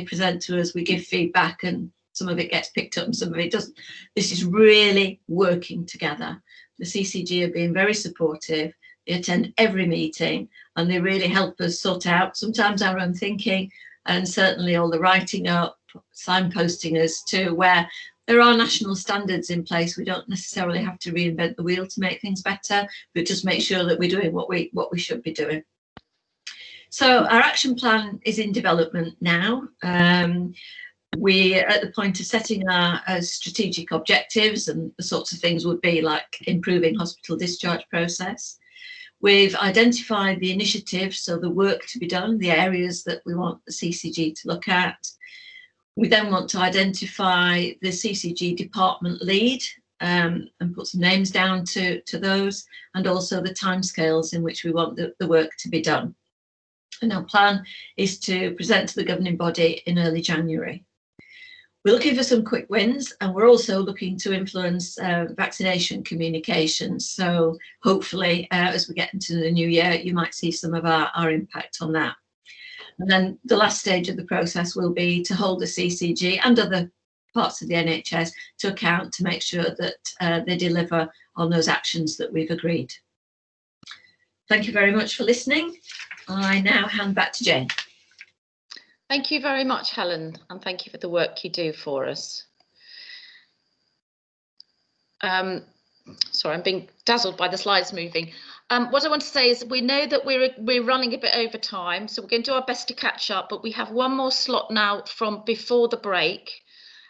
present to us, we give feedback, and some of it gets picked up and some of it doesn't. This is really working together. The CCG have been very supportive. They attend every meeting and they really help us sort out sometimes our own thinking, and certainly all the writing up, signposting us to where there are national standards in place. We don't necessarily have to reinvent the wheel to make things better, but just make sure that we're doing what we should be doing. So our action plan is in development now. We're at the point of setting our strategic objectives, and the sorts of things would be like improving hospital discharge process. We've identified the initiatives, so the work to be done, the areas that we want the CCG to look at. We then want to identify the CCG department lead and put some names down to those, and also the timescales in which we want the work to be done. And our plan is to present to the governing body in early January. We're looking for some quick wins, and we're also looking to influence vaccination communications. So hopefully, as we get into the new year, you might see some of our impact on that. And then the last stage of the process will be to hold the CCG and other parts of the NHS to account to make sure that they deliver on those actions that we've agreed. Thank you very much for listening. I now hand back to Jane. Thank you very much, Helen, and thank you for the work you do for us. Sorry, I'm being dazzled by the slides moving. What I want to say is we know that we're running a bit over time, so we're going to do our best to catch up, but we have one more slot now from before the break.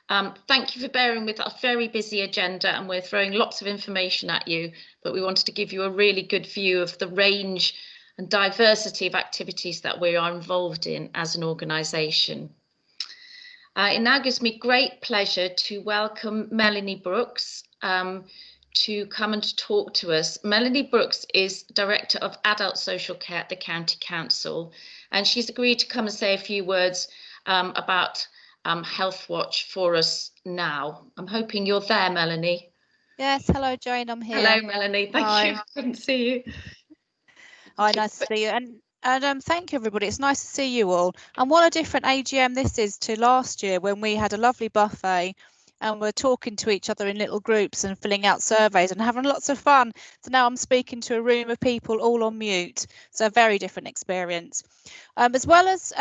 Thank you for bearing with a very busy agenda, and we're throwing lots of information at you, but we wanted to give you a really good view of the range and diversity of activities that we are involved in as an organisation. It now gives me great pleasure to welcome Melanie Brooks to come and talk to us. Melanie Brooks is Director of Adult Social Care at the County Council, and she's agreed to come and say a few words about Healthwatch for us now. I'm hoping you're there, Melanie. Yes, hello Jane, I'm here. Hello Melanie, thank you. Couldn't see you. Hi, nice to see you, and thank you everybody. It's nice to see you all. And what a different AGM this is to last year when we had a lovely buffet and we're talking to each other in little groups and filling out surveys and having lots of fun. So now I'm speaking to a room of people all on mute. So a very different experience. As well as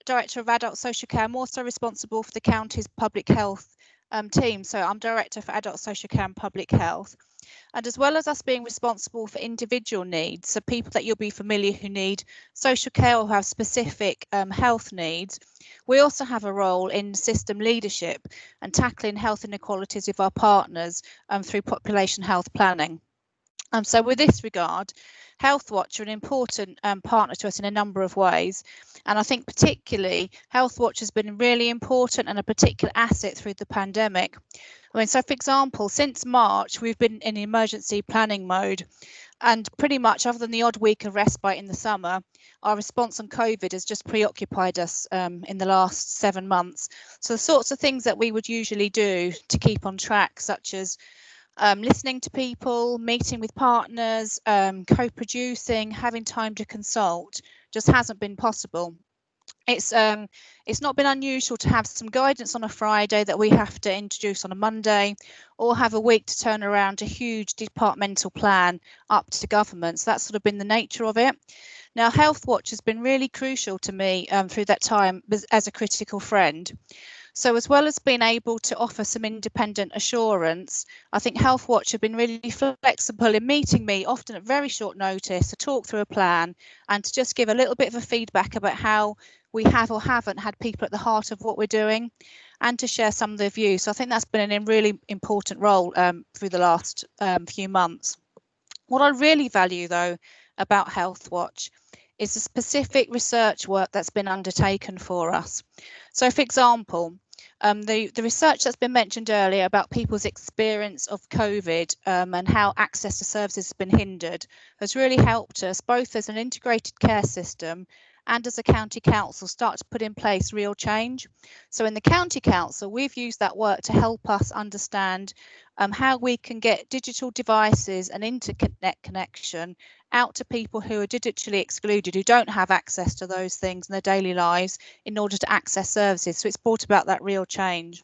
Director of Adult Social Care, I'm also responsible for the county's public health team. So I'm Director for Adult Social Care and Public Health. And as well as us being responsible for individual needs, so people that you'll be familiar who need social care or have specific health needs, we also have a role in system leadership and tackling health inequalities with our partners through population health planning. So with this regard, Healthwatch are an important partner to us in a number of ways. And I think particularly Healthwatch has been really important and a particular asset through the pandemic. I mean, so for example, since March, we've been in emergency planning mode, and pretty much other than the odd week of respite in the summer, our response on COVID has just preoccupied us in the last 7 months. So the sorts of things that we would usually do to keep on track, such as listening to people, meeting with partners, co-producing, having time to consult, just hasn't been possible. It's not been unusual to have some guidance on a Friday that we have to introduce on a Monday, or have a week to turn around a huge departmental plan up to government. So that's sort of been the nature of it. Now, Healthwatch has been really crucial to me through that time as a critical friend. So as well as being able to offer some independent assurance, I think Healthwatch have been really flexible in meeting me, often at very short notice, to talk through a plan and to just give a little bit of a feedback about how we have or haven't had people at the heart of what we're doing, and to share some of their views. So I think that's been a really important role through the last few months. What I really value, though, about Healthwatch is the specific research work that's been undertaken for us. So, for example, the research that's been mentioned earlier about people's experience of COVID and how access to services has been hindered has really helped us, both as an integrated care system and as a county council, start to put in place real change. So in the county council, we've used that work to help us understand how we can get digital devices and internet connection out to people who are digitally excluded, who don't have access to those things in their daily lives, in order to access services. So it's brought about that real change.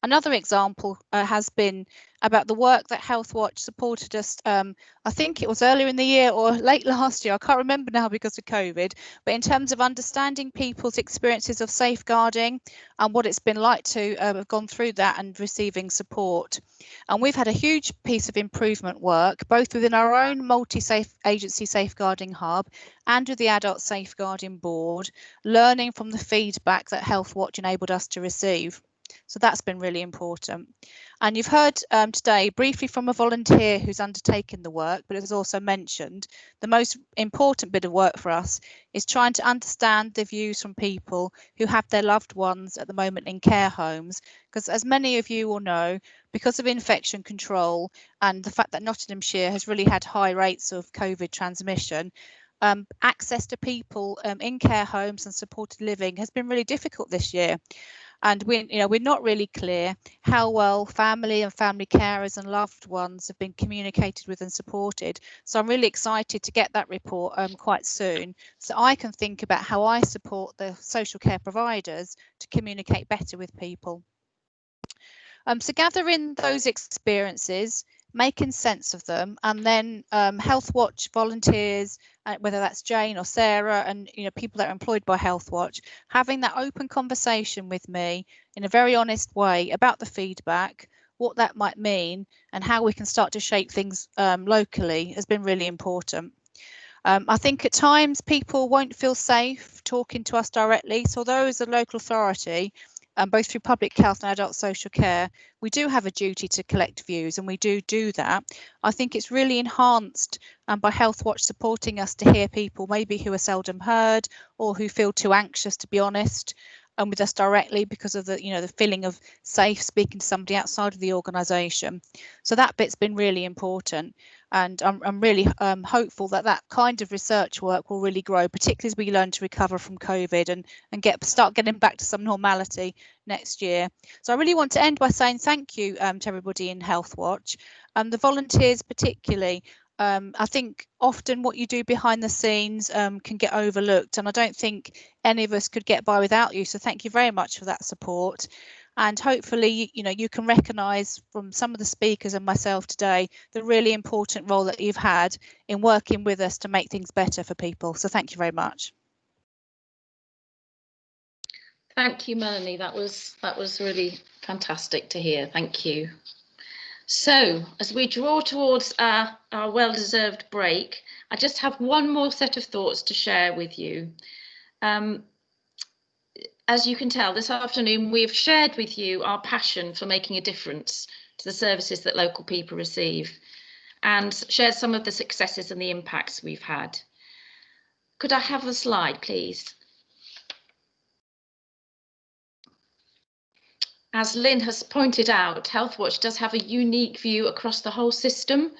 Another example has been about the work that Healthwatch supported us, I think it was earlier in the year or late last year, I can't remember now because of COVID, but in terms of understanding people's experiences of safeguarding and what it's been like to have gone through that and receiving support. And we've had a huge piece of improvement work, both within our own multi-agency safeguarding hub and with the Adult Safeguarding Board, learning from the feedback that Healthwatch enabled us to receive. So that's been really important. And you've heard today briefly from a volunteer who's undertaken the work, but as also mentioned, the most important bit of work for us is trying to understand the views from people who have their loved ones at the moment in care homes, because as many of you will know, because of infection control and the fact that Nottinghamshire has really had high rates of COVID transmission, access to people in care homes and supported living has been really difficult this year. And we're not really clear how well family and family carers and loved ones have been communicated with and supported. So I'm really excited to get that report quite soon, so I can think about how I support the social care providers to communicate better with people. So gathering those experiences, making sense of them, and then Healthwatch volunteers, whether that's Jane or Sarah, and people that are employed by Healthwatch, having that open conversation with me in a very honest way about the feedback, what that might mean, and how we can start to shape things locally has been really important. I think at times people won't feel safe talking to us directly, so although as a local authority, both through public health and adult social care, we do have a duty to collect views, and we do that. I think it's really enhanced by Healthwatch supporting us to hear people maybe who are seldom heard or who feel too anxious to be honest with us directly because of the feeling of safe speaking to somebody outside of the organisation. So that bit's been really important, and I'm really hopeful that that kind of research work will really grow, particularly as we learn to recover from COVID and start getting back to some normality next year. So I really want to end by saying thank you to everybody in Healthwatch, and the volunteers particularly. I think often what you do behind the scenes can get overlooked, and I don't think any of us could get by without you. So thank you very much for that support. And hopefully, you can recognise from some of the speakers and myself today the really important role that you've had in working with us to make things better for people. So thank you very much. Thank you, Melanie. That was really fantastic to hear. Thank you. So as we draw towards our well-deserved break, I just have one more set of thoughts to share with you. As you can tell, this afternoon we've shared with you our passion for making a difference to the services that local people receive, and shared some of the successes and the impacts we've had. Could I have the slide, please? As Lynn has pointed out, Healthwatch does have a unique view across the whole system,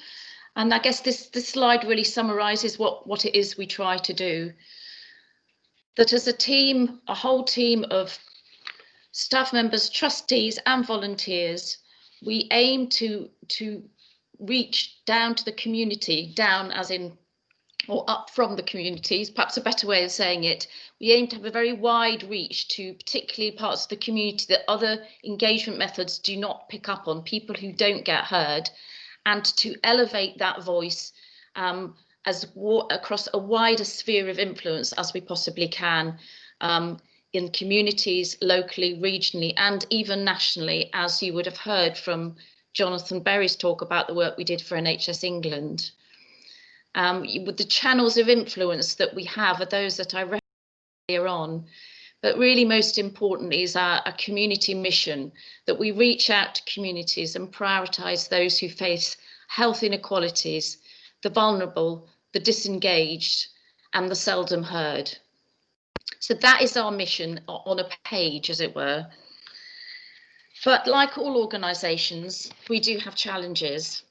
and I guess this slide really summarises what it is we try to do. That as a team, a whole team of staff members, trustees and volunteers, we aim to reach down to the community, down as in, or up from the communities, perhaps a better way of saying it. We aim to have a very wide reach to particularly parts of the community that other engagement methods do not pick up on, people who don't get heard, and to elevate that voice across a wider sphere of influence as we possibly can, in communities, locally, regionally, and even nationally, as you would have heard from Jonathan Berry's talk about the work we did for NHS England. With the channels of influence that we have are those that I referenced earlier on, but really most importantly is our community mission, that we reach out to communities and prioritise those who face health inequalities, the vulnerable, the disengaged, and the seldom heard. So that is our mission on a page, as it were. But like all organisations, we do have challenges.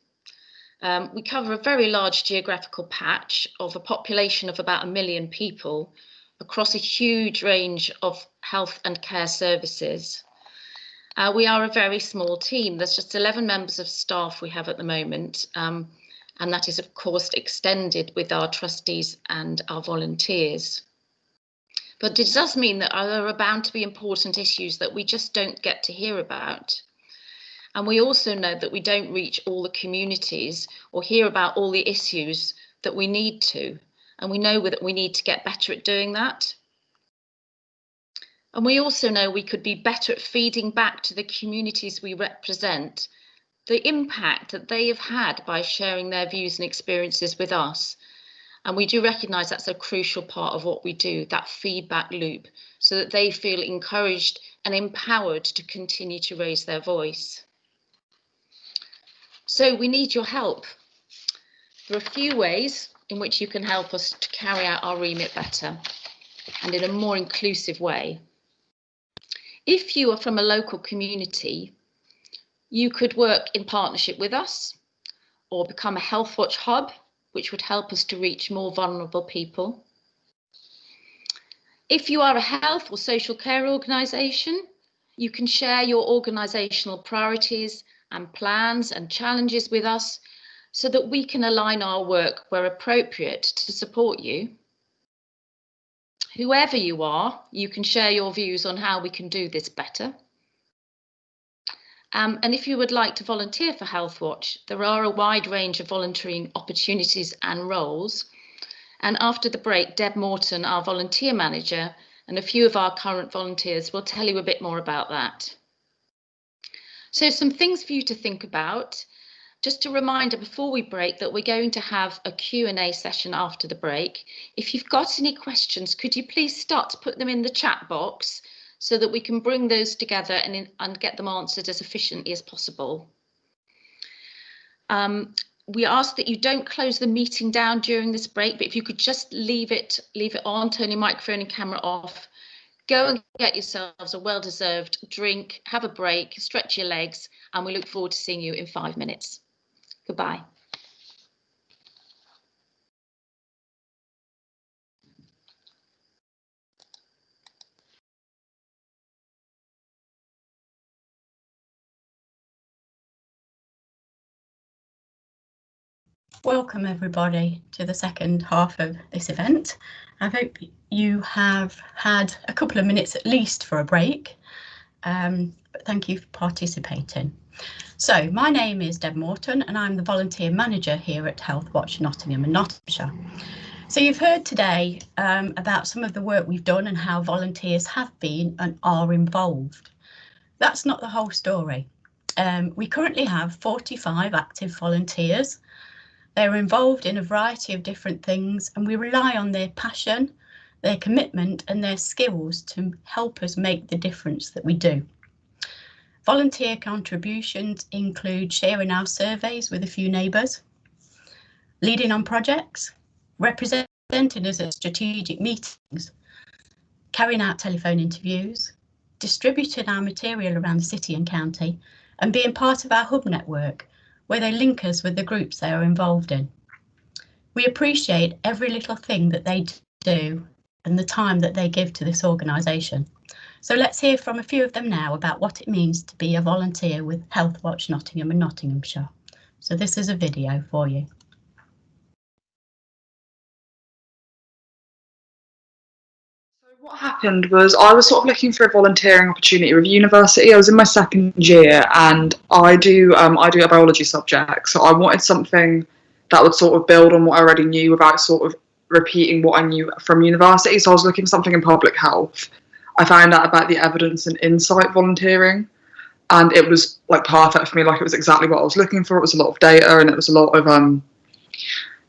We cover a very large geographical patch of a population of about 1 million people across a huge range of health and care services. We are a very small team. There's just 11 members of staff we have at the moment, and that is of course extended with our trustees and our volunteers. But it does mean that there are bound to be important issues that we just don't get to hear about. And we also know that we don't reach all the communities or hear about all the issues that we need to. And we know that we need to get better at doing that. And we also know we could be better at feeding back to the communities we represent the impact that they have had by sharing their views and experiences with us. And we do recognise that's a crucial part of what we do, that feedback loop, so that they feel encouraged and empowered to continue to raise their voice. So we need your help. There are a few ways in which you can help us to carry out our remit better and in a more inclusive way. If you are from a local community, you could work in partnership with us or become a Healthwatch hub, which would help us to reach more vulnerable people. If you are a health or social care organisation, you can share your organisational priorities and plans and challenges with us so that we can align our work where appropriate to support you. Whoever you are, you can share your views on how we can do this better. And if you would like to volunteer for Healthwatch, there are a wide range of volunteering opportunities and roles. And after the break, Deb Morton, our volunteer manager, and a few of our current volunteers will tell you a bit more about that. So some things for you to think about. Just a reminder before we break that we're going to have a Q&A session after the break. If you've got any questions, could you please start to put them in the chat box so that we can bring those together and get them answered as efficiently as possible. We ask that you don't close the meeting down during this break, but if you could just leave it on, turn your microphone and camera off, go and get yourselves a well-deserved drink, have a break, stretch your legs, and we look forward to seeing you in 5 minutes. Goodbye. Welcome everybody to the second half of this event. I hope you have had a couple of minutes at least for a break, but thank you for participating. So my name is Deb Morton and I'm the volunteer manager here at Healthwatch Nottingham and Nottinghamshire. So you've heard today about some of the work we've done and how volunteers have been and are involved. That's not the whole story. We currently have 45 active volunteers. They're involved in a variety of different things and we rely on their passion, their commitment and their skills to help us make the difference that we do. Volunteer contributions include sharing our surveys with a few neighbours, leading on projects, representing us at strategic meetings, carrying out telephone interviews, distributing our material around the city and county and being part of our hub network where they link us with the groups they are involved in. We appreciate every little thing that they do and the time that they give to this organisation. So let's hear from a few of them now about what it means to be a volunteer with Healthwatch Nottingham and Nottinghamshire. So this is a video for you. What happened was I was sort of looking for a volunteering opportunity with university. I was in my second year and I do a biology subject. So I wanted something that would sort of build on what I already knew without sort of repeating what I knew from university. So I was looking for something in public health. I found out about the evidence and insight volunteering and it was like perfect for me. Like it was exactly what I was looking for. It was a lot of data and it was a lot of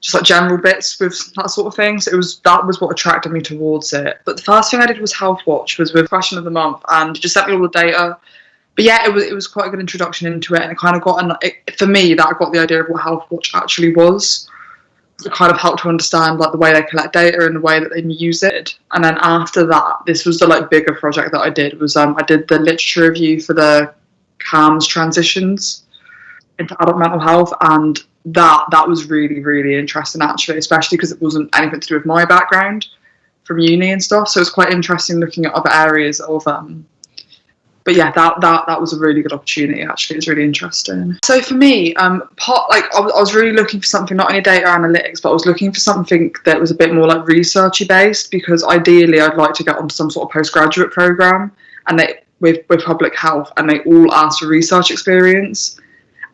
just like general bits with that sort of thing. So that was what attracted me towards it. But the first thing I did was Healthwatch, was with Question of the Month, and it just sent me all the data. But yeah, it was quite a good introduction into it, and it kind of got, for me, that got the idea of what Healthwatch actually was. It kind of helped to understand like the way they collect data and the way that they use it. And then after that, this was the like bigger project that I did, was I did the literature review for the CAMS transitions into adult mental health, and that was really, really interesting actually, especially because it wasn't anything to do with my background from uni and stuff. So it's quite interesting looking at other areas of but yeah, that was a really good opportunity actually. It was really interesting. So for me, I was really looking for something, not only data analytics, but I was looking for something that was a bit more like researchy based, because ideally I'd like to get onto some sort of postgraduate program and with public health, and they all ask for research experience.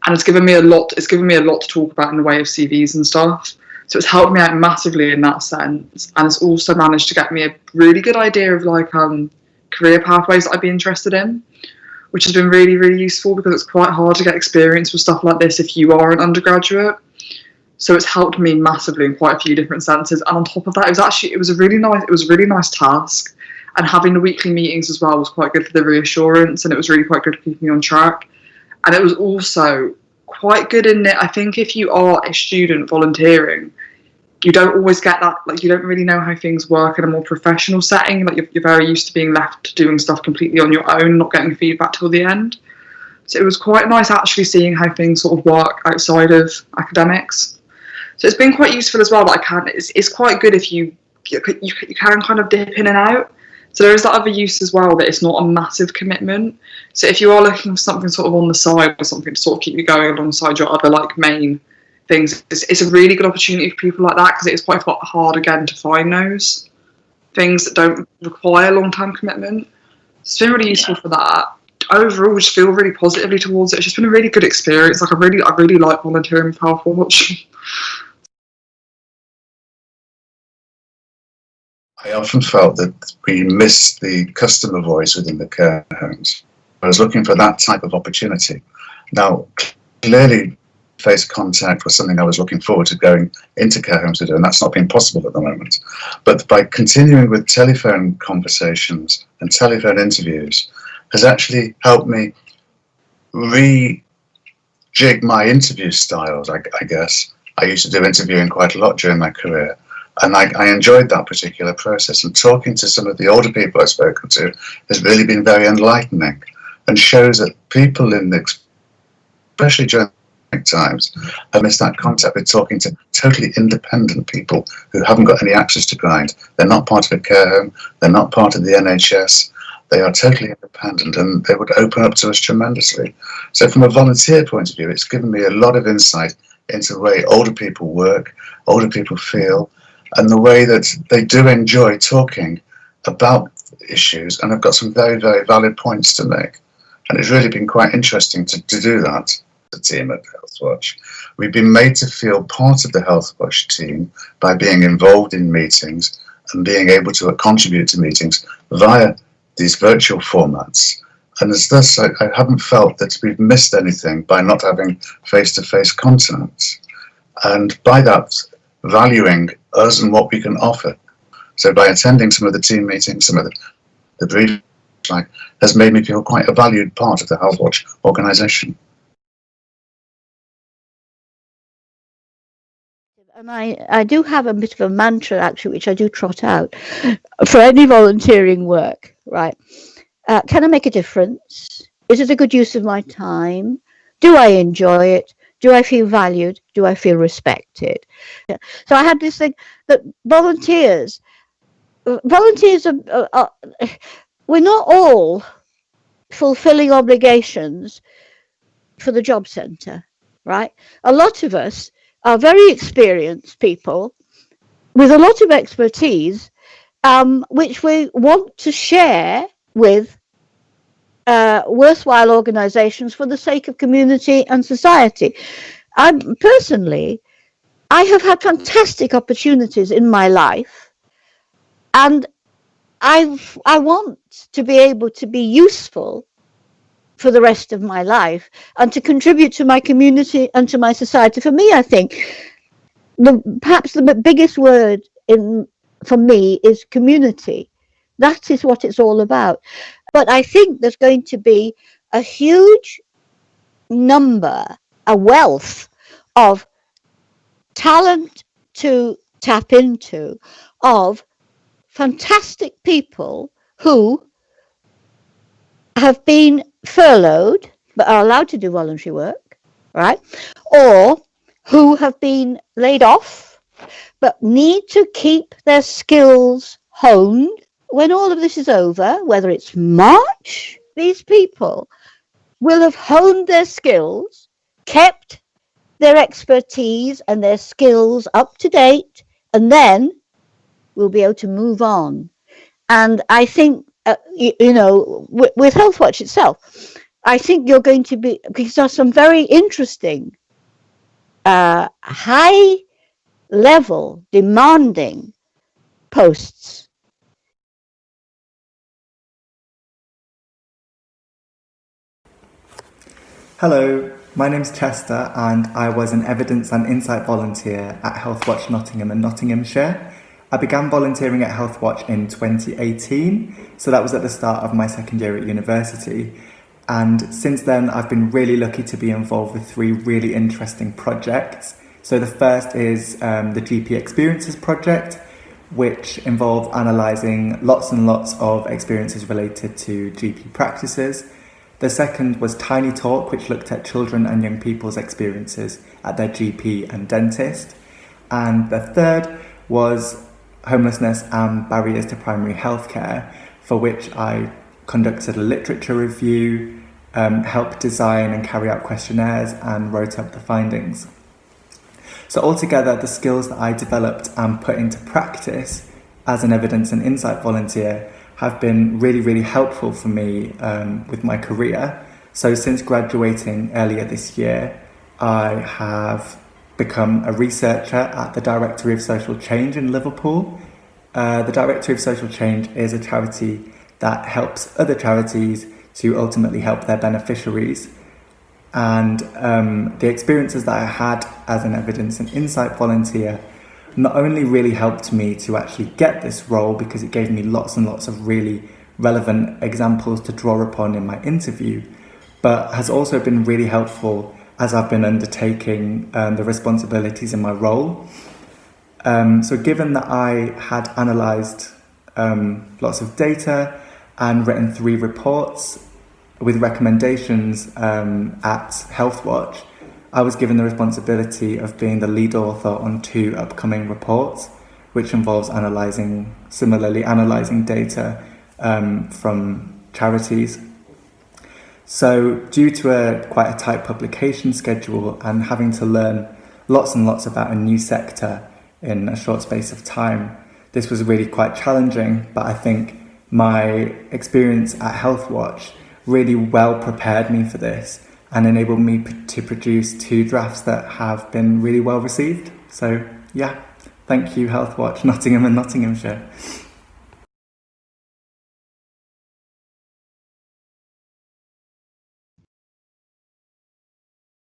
And it's given me a lot to talk about in the way of CVs and stuff. So it's helped me out massively in that sense. And it's also managed to get me a really good idea of like career pathways that I'd be interested in, which has been really, really useful, because it's quite hard to get experience with stuff like this if you are an undergraduate. So it's helped me massively in quite a few different senses. And on top of that, it was a really nice task. And having the weekly meetings as well was quite good for the reassurance, and it was really quite good for keeping me on track. And it was also quite good in that I think if you are a student volunteering, you don't always get that, like you don't really know how things work in a more professional setting. Like you're very used to being left doing stuff completely on your own, not getting feedback till the end. So it was quite nice actually seeing how things sort of work outside of academics. So it's been quite useful as well. But it's quite good if you can kind of dip in and out. So there is that other use as well, that it's not a massive commitment. So if you are looking for something sort of on the side or something to sort of keep you going alongside your other like main things, it's a really good opportunity for people like that, because it is quite hard again to find those things that don't require long-term commitment. It's been really useful for that. Overall, just feel really positively towards it. It's just been a really good experience. Like I really like volunteering with Healthwatch. I often felt that we missed the customer voice within the care homes. I was looking for that type of opportunity. Now, clearly, face contact was something I was looking forward to going into care homes to do, and that's not been possible at the moment. But by continuing with telephone conversations and telephone interviews has actually helped me rejig my interview styles, I guess. I used to do interviewing quite a lot during my career, and I enjoyed that particular process. And talking to some of the older people I've spoken to has really been very enlightening, and shows that people especially during times, have missed that contact with talking to totally independent people who haven't got any access to grind. They're not part of a care home, they're not part of the NHS, they are totally independent, and they would open up to us tremendously. So from a volunteer point of view, it's given me a lot of insight into the way older people work, older people feel, and the way that they do enjoy talking about issues, and I've got some very, very valid points to make. And it's really been quite interesting to do that. The team at Healthwatch, we've been made to feel part of the Healthwatch team by being involved in meetings and being able to contribute to meetings via these virtual formats. And as thus, I haven't felt that we've missed anything by not having face-to-face contact, and by that valuing us and what we can offer. So by attending some of the team meetings, some of the briefings, has made me feel quite a valued part of the Healthwatch organisation. And I do have a bit of a mantra, actually, which I do trot out for any volunteering work, right? Can I make a difference? Is it a good use of my time? Do I enjoy it? Do I feel valued? Do I feel respected? So I had this thing that volunteers are, we're not all fulfilling obligations for the job centre, right? A lot of us are very experienced people with a lot of expertise, which we want to share with worthwhile organisations for the sake of community and society. Personally, I have had fantastic opportunities in my life, and I want to be able to be useful for the rest of my life and to contribute to my community and to my society. For me, I think perhaps the biggest word for me is community. That is what it's all about. But I think there's going to be a huge number, a wealth of talent to tap into, of fantastic people who have been furloughed but are allowed to do voluntary work, right? Or who have been laid off but need to keep their skills honed. When all of this is over, whether it's March, these people will have honed their skills, kept their expertise and their skills up to date, and then we'll be able to move on. And I think, with Healthwatch itself, I think you're going to be, because there are some very interesting, high level, demanding posts. Hello, my name's Chester, and I was an evidence and insight volunteer at Healthwatch Nottingham and Nottinghamshire. I began volunteering at Healthwatch in 2018, so that was at the start of my second year at university. And since then, I've been really lucky to be involved with 3 really interesting projects. So the first is the GP Experiences project, which involved analysing lots and lots of experiences related to GP practices. The second was Tiny Talk, which looked at children and young people's experiences at their GP and dentist. And the third was Homelessness and Barriers to Primary Healthcare, for which I conducted a literature review, helped design and carry out questionnaires, and wrote up the findings. So altogether, the skills that I developed and put into practice as an evidence and insight volunteer have been really, really helpful for me with my career. So since graduating earlier this year, I have become a researcher at the Directory of Social Change in Liverpool. The Directory of Social Change is a charity that helps other charities to ultimately help their beneficiaries. And the experiences that I had as an evidence and insight volunteer not only really helped me to actually get this role, because it gave me lots and lots of really relevant examples to draw upon in my interview, but has also been really helpful as I've been undertaking the responsibilities in my role. So given that I had analysed lots of data and written 3 reports with recommendations at Healthwatch, I was given the responsibility of being the lead author on 2 upcoming reports, which involves similarly analysing data from charities. So due to quite a tight publication schedule and having to learn lots and lots about a new sector in a short space of time, this was really quite challenging, but I think my experience at Healthwatch really well prepared me for this and enabled me to produce 2 drafts that have been really well received. So yeah, thank you Healthwatch, Nottingham and Nottinghamshire.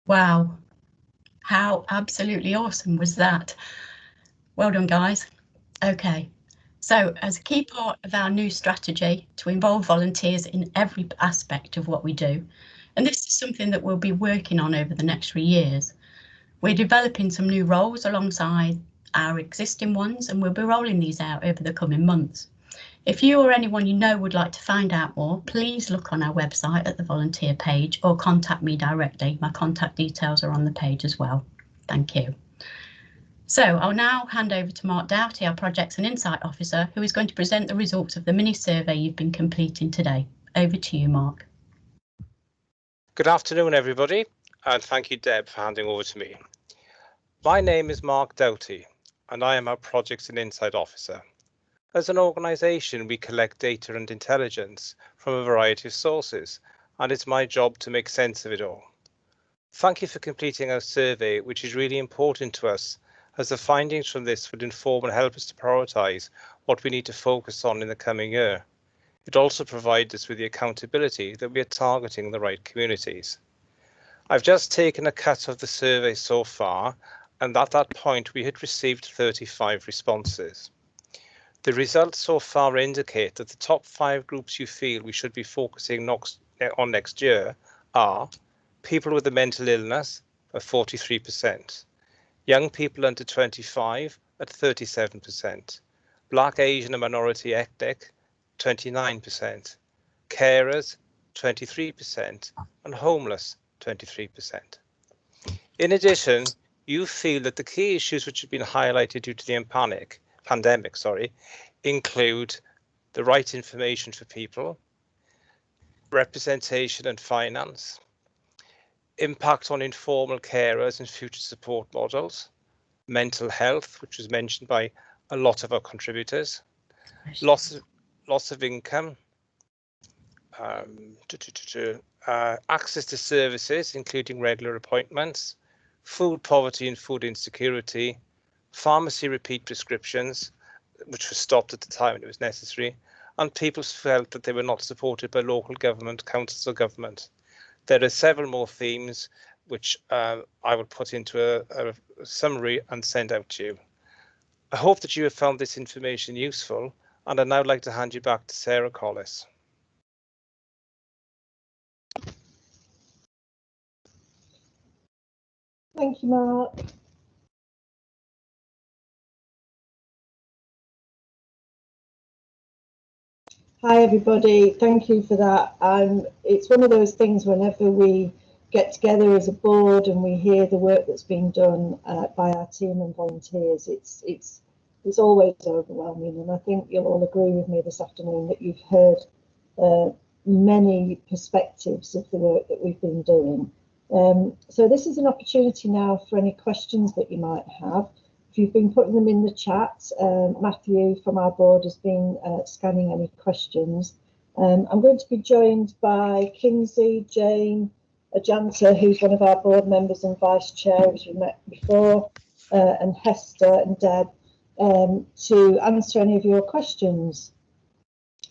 Wow, how absolutely awesome was that? Well done, guys. Okay, so as a key part of our new strategy to involve volunteers in every aspect of what we do, and this is something that we'll be working on over the next 3 years, we're developing some new roles alongside our existing ones, and we'll be rolling these out over the coming months. If you or anyone you know would like to find out more, please look on our website at the volunteer page or contact me directly. My contact details are on the page as well. Thank you. So I'll now hand over to Mark Doughty, our Projects and Insight Officer, who is going to present the results of the mini survey you've been completing today. Over to you, Mark. Good afternoon, everybody, and thank you, Deb, for handing over to me. My name is Mark Doughty, and I am our Projects and Insight Officer. As an organisation, we collect data and intelligence from a variety of sources, and it's my job to make sense of it all. Thank you for completing our survey, which is really important to us, as the findings from this would inform and help us to prioritise what we need to focus on in the coming year. It also provides us with the accountability that we are targeting the right communities. I've just taken a cut of the survey so far, and at that point we had received 35 responses. The results so far indicate that the top 5 groups you feel we should be focusing on next year are people with a mental illness at 43%, young people under 25 at 37%, Black, Asian and minority ethnic 29%, carers 23%, and homeless 23%. In addition, you feel that the key issues which have been highlighted due to the pandemic, include the right information for people, representation and finance, impact on informal carers and future support models, mental health, which was mentioned by a lot of our contributors, loss of income, access to services, including regular appointments, food poverty and food insecurity, pharmacy repeat prescriptions, which was stopped at the time when it was necessary, and people felt that they were not supported by local government, councils or government. There are several more themes which I will put into a summary and send out to you. I hope that you have found this information useful, and I'd now like to hand you back to Sarah Collis. Thank you, Mark. Hi, everybody. Thank you for that. It's one of those things whenever we get together as a board and we hear the work that's being done by our team and volunteers, it's always overwhelming. And I think you'll all agree with me this afternoon that you've heard many perspectives of the work that we've been doing. So this is an opportunity now for any questions that you might have. If you've been putting them in the chat, Matthew from our board has been scanning any questions. I'm going to be joined by Kinsey, Jane, Ajanta, who's one of our board members and vice chair, as we met before, and Hester and Deb to answer any of your questions.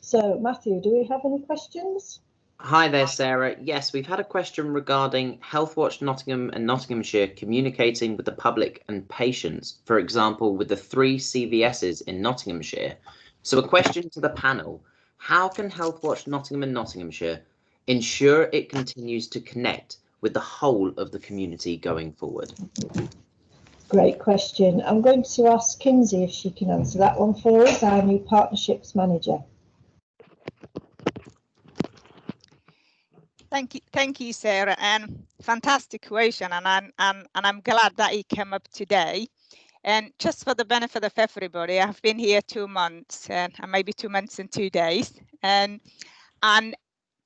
So Matthew, do we have any questions? Hi there, Sarah. Yes, we've had a question regarding Healthwatch Nottingham and Nottinghamshire communicating with the public and patients, for example, with the 3 CVSs in Nottinghamshire. So a question to the panel, how can Healthwatch Nottingham and Nottinghamshire ensure it continues to connect with the whole of the community going forward? Great question. I'm going to ask Kinsey if she can answer that one for us, our new partnerships manager. Thank you, Sarah, and fantastic question, and I'm glad that it came up today. And just for the benefit of everybody, I've been here 2 months, and maybe 2 months and 2 days, and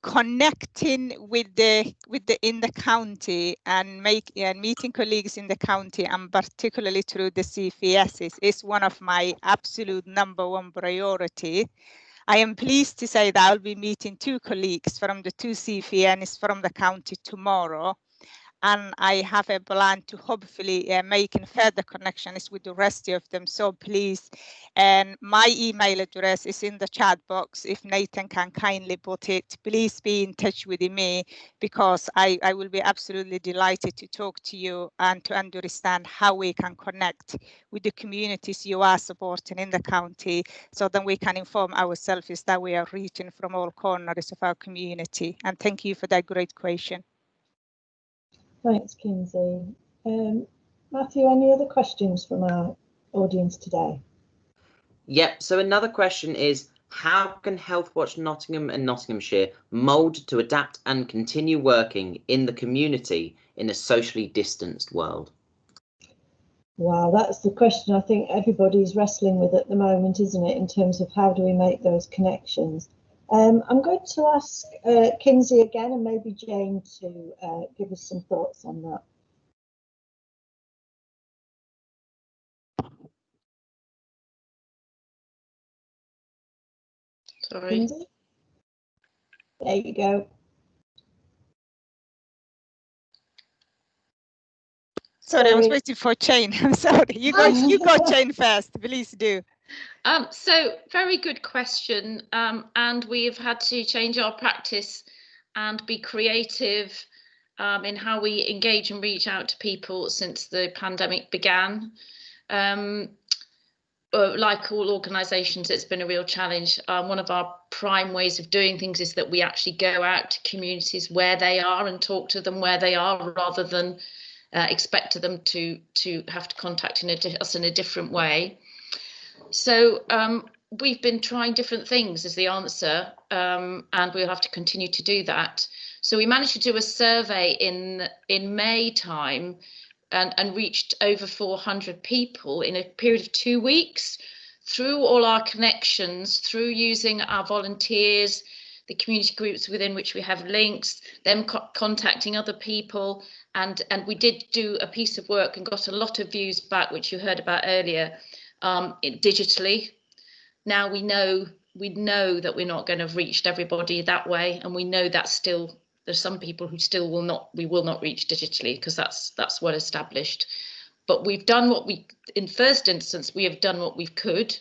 connecting with the in the county and meeting colleagues in the county, and particularly through the CVSs, is one of my absolute #1 priority. I am pleased to say that I'll be meeting 2 colleagues from the 2 CVNs from the county tomorrow, and I have a plan to hopefully making further connections with the rest of them. So please, and my email address is in the chat box. If Nathan can kindly put it, please be in touch with me, because I will be absolutely delighted to talk to you and to understand how we can connect with the communities you are supporting in the county, so that we can inform ourselves that we are reaching from all corners of our community. And thank you for that great question. Thanks, Kinsey. Matthew, any other questions from our audience today? Yep, so another question is, how can Healthwatch Nottingham and Nottinghamshire mould to adapt and continue working in the community in a socially distanced world? Wow, that's the question I think everybody's wrestling with at the moment, isn't it, in terms of how do we make those connections? I'm going to ask Kinsey again, and maybe Jane, to give us some thoughts on that. Sorry. Kinsey? There you go. Sorry, I was waiting for Jane. I'm sorry. You go Jane first, please do. So very good question, and we've had to change our practice and be creative in how we engage and reach out to people since the pandemic began. Like all organisations, it's been a real challenge. One of our prime ways of doing things is that we actually go out to communities where they are and talk to them where they are, rather than expect them to have to contact us in a different way. So we've been trying different things is the answer, and we'll have to continue to do that. So we managed to do a survey in May time and reached over 400 people in a period of 2 weeks through all our connections, through using our volunteers, the community groups within which we have links, them contacting other people. And we did do a piece of work and got a lot of views back, which you heard about earlier, digitally. Now we know that we're not going to have reached everybody that way, and we know that still there's some people who still we will not reach digitally, because that's well established. But we've done what in first instance, we have done what we could.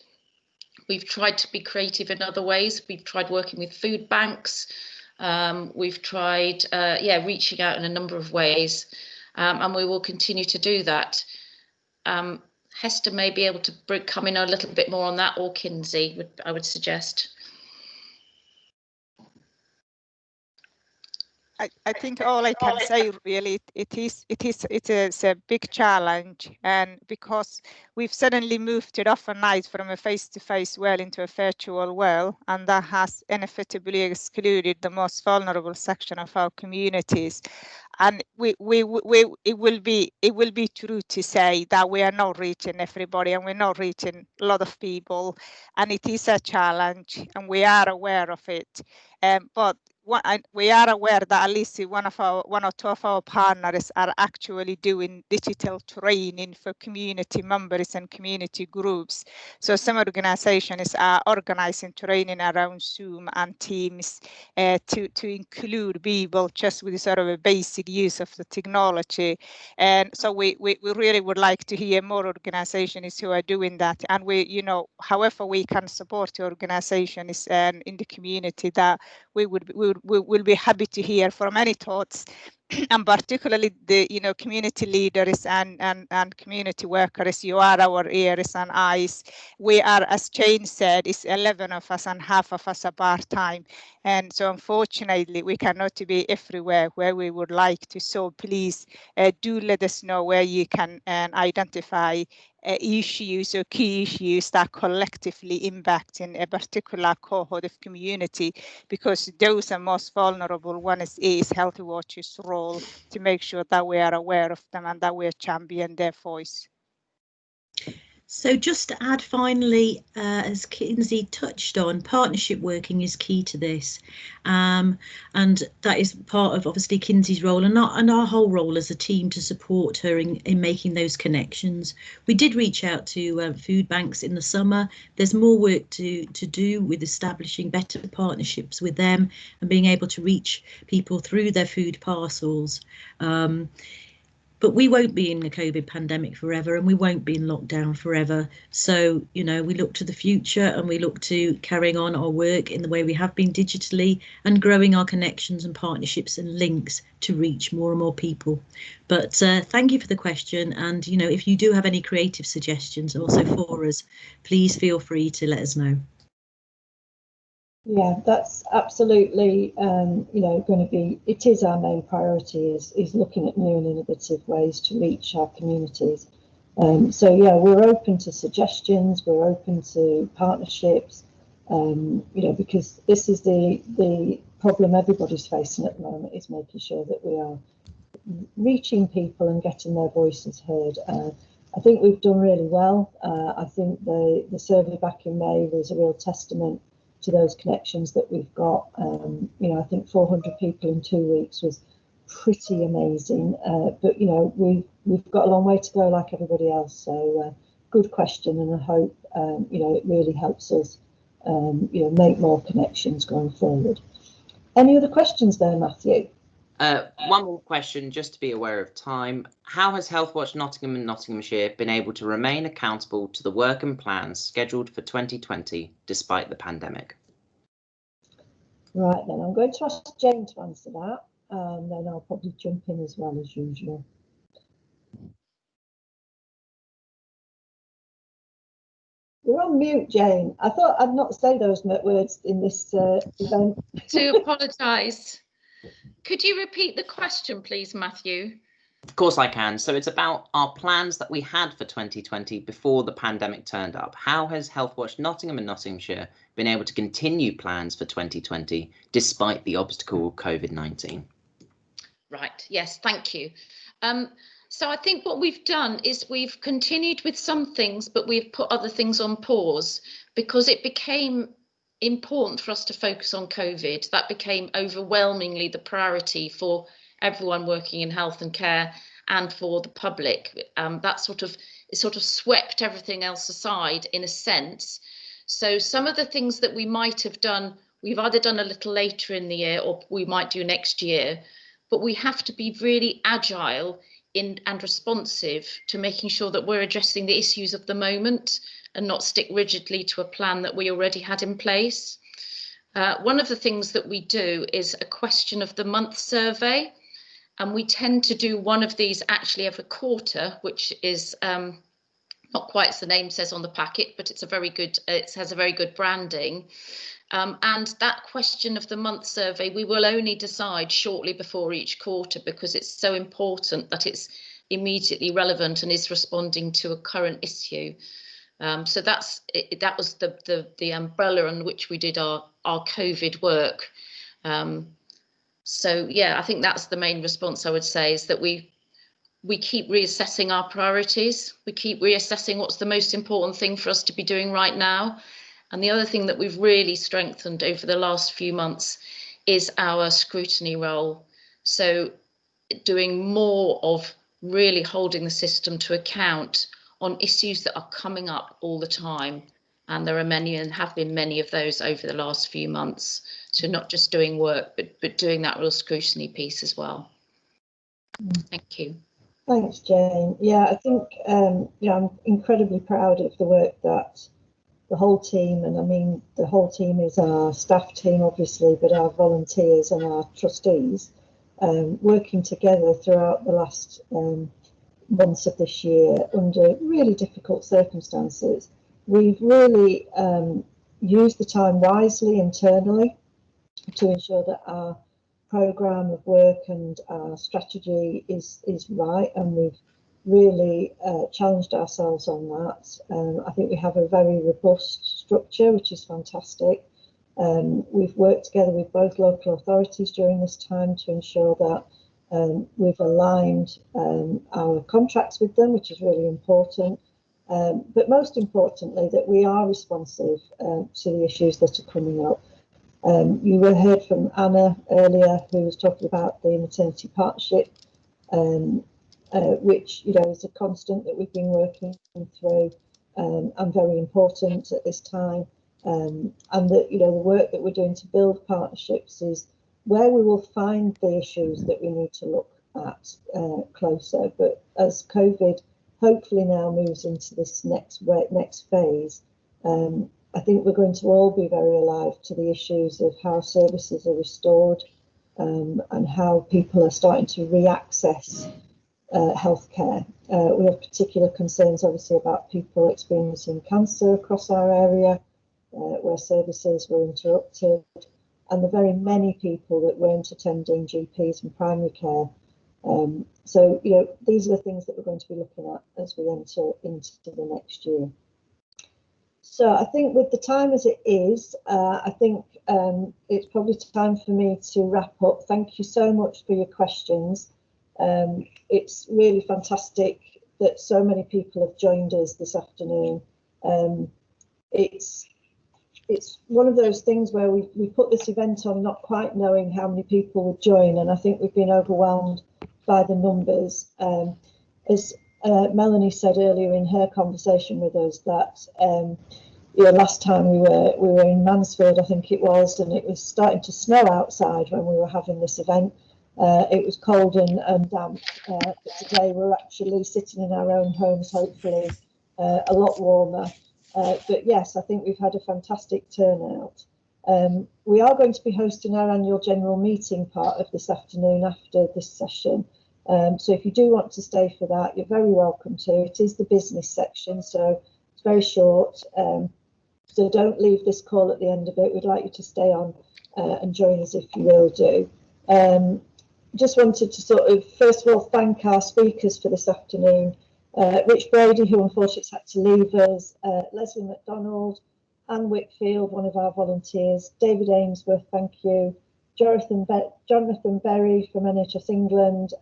We've tried to be creative in other ways. We've tried working with food banks. We've tried reaching out in a number of ways, and we will continue to do that. Hester may be able to come in a little bit more on that, or Kinsey, I would suggest. I think all I can say really, it is a big challenge, and because we've suddenly moved it overnight from a face-to-face world into a virtual world, and that has inevitably excluded the most vulnerable section of our communities. And it will be true to say that we are not reaching everybody, and we're not reaching a lot of people, and it is a challenge, and we are aware of it. But we are aware that at least one or two of our partners are actually doing digital training for community members and community groups. So some organizations are organizing training around Zoom and Teams to include people just with sort of a basic use of the technology. And so we really would like to hear more organizations who are doing that. And however we can support the organizations in the community, that we will be happy to hear from any thoughts, and particularly the community leaders and community workers. You are our ears and eyes. We are, as Jane said, is 11 of us, and half of us are part-time, and so unfortunately we cannot be everywhere where we would like to. So please do let us know where you can identify issues or key issues that collectively impacting a particular cohort of community, because those are most vulnerable. One is Healthwatch's role to make sure that we are aware of them and that we champion their voice. So just to add finally, as Kinsey touched on, partnership working is key to this, and that is part of obviously Kinsey's role and our whole role as a team to support her in making those connections. We did reach out to food banks in the summer. There's more work to do with establishing better partnerships with them and being able to reach people through their food parcels. But we won't be in the COVID pandemic forever, and we won't be in lockdown forever. So, we look to the future, and we look to carrying on our work in the way we have been digitally, and growing our connections and partnerships and links to reach more and more people. But thank you for the question. And, if you do have any creative suggestions also for us, please feel free to let us know. Yeah, that's absolutely, going to be, it is our main priority is looking at new and innovative ways to reach our communities. So yeah, we're open to suggestions, we're open to partnerships, because this is the problem everybody's facing at the moment, is making sure that we are reaching people and getting their voices heard. I think we've done really well. I think the survey back in May was a real testament to those connections that we've got. I think 400 people in 2 weeks was pretty amazing. But we've got a long way to go, like everybody else. So good question, and I hope it really helps us make more connections going forward. Any other questions there, Matthew? One more question, just to be aware of time. How has Healthwatch Nottingham and Nottinghamshire been able to remain accountable to the work and plans scheduled for 2020 despite the pandemic? Right then, I'm going to ask Jane to answer that, and then I'll probably jump in as well as usual. You're on mute, Jane. I thought I'd not say those words in this event. To apologise. Could you repeat the question, please, Matthew? Of course I can. So it's about our plans that we had for 2020 before the pandemic turned up. How has Healthwatch Nottingham and Nottinghamshire been able to continue plans for 2020 despite the obstacle of COVID-19? Right, yes, thank you. So I think what we've done is we've continued with some things, but we've put other things on pause because it became important for us to focus on COVID. That became overwhelmingly the priority for everyone working in health and care and for the public. That sort of swept everything else aside in a sense. So some of the things that we might have done, we've either done a little later in the year or we might do next year, but we have to be really agile and responsive to making sure that we're addressing the issues of the moment and not stick rigidly to a plan that we already had in place. One of the things that we do is a question of the month survey, and we tend to do one of these actually every quarter, which is not quite as the name says on the packet, but it's a very good, it has a very good branding. And that question of the month survey, we will only decide shortly before each quarter, because it's so important that it's immediately relevant and is responding to a current issue. So that was the umbrella on which we did our COVID work. So yeah, I think that's the main response I would say, is that we keep reassessing our priorities. We keep reassessing what's the most important thing for us to be doing right now. And the other thing that we've really strengthened over the last few months is our scrutiny role. So doing more of really holding the system to account on issues that are coming up all the time. And there are many, and have been many of those over the last few months. So not just doing work, but doing that real scrutiny piece as well. Thank you. Thanks, Jane. Yeah, I think I'm incredibly proud of the work that the whole team, and I mean the whole team is our staff team obviously, but our volunteers and our trustees, working together throughout the last months of this year under really difficult circumstances. We've really used the time wisely internally to ensure that our programme of work and our strategy is right, and we've really challenged ourselves on that. I think we have a very robust structure, which is fantastic. We've worked together with both local authorities during this time to ensure that we've aligned our contracts with them, which is really important. But most importantly, that we are responsive to the issues that are coming up. You will heard from Anna earlier, who was talking about the maternity partnership, which is a constant that we've been working through, and very important at this time. And that the work that we're doing to build partnerships is where we will find the issues that we need to look at closer. But as COVID hopefully now moves into this next phase, I think we're going to all be very alive to the issues of how services are restored, and how people are starting to re-access healthcare. We have particular concerns obviously about people experiencing cancer across our area, where services were interrupted, and the very many people that weren't attending GPs and primary care. So these are the things that we're going to be looking at as we enter into the next year. So I think with the time as it is, I think it's probably time for me to wrap up. Thank you so much for your questions. It's really fantastic that so many people have joined us this afternoon. It's one of those things where we put this event on not quite knowing how many people would join, and I think we've been overwhelmed by the numbers. As Melanie said earlier in her conversation with us, that last time we were in Mansfield, I think it was, and it was starting to snow outside when we were having this event. It was cold and damp, but today we're actually sitting in our own homes, hopefully a lot warmer. But yes, I think we've had a fantastic turnout. We are going to be hosting our annual general meeting part of this afternoon after this session. So if you do want to stay for that, you're very welcome to. It is the business section, so it's very short. So don't leave this call at the end of it. We'd like you to stay on and join us if you will do. Just wanted to sort of, first of all, thank our speakers for this afternoon. Rich Brady, who unfortunately had to leave us, Leslie MacDonald, Anne Whitfield, one of our volunteers, David Ainsworth, thank you, Jonathan Berry from NHS England,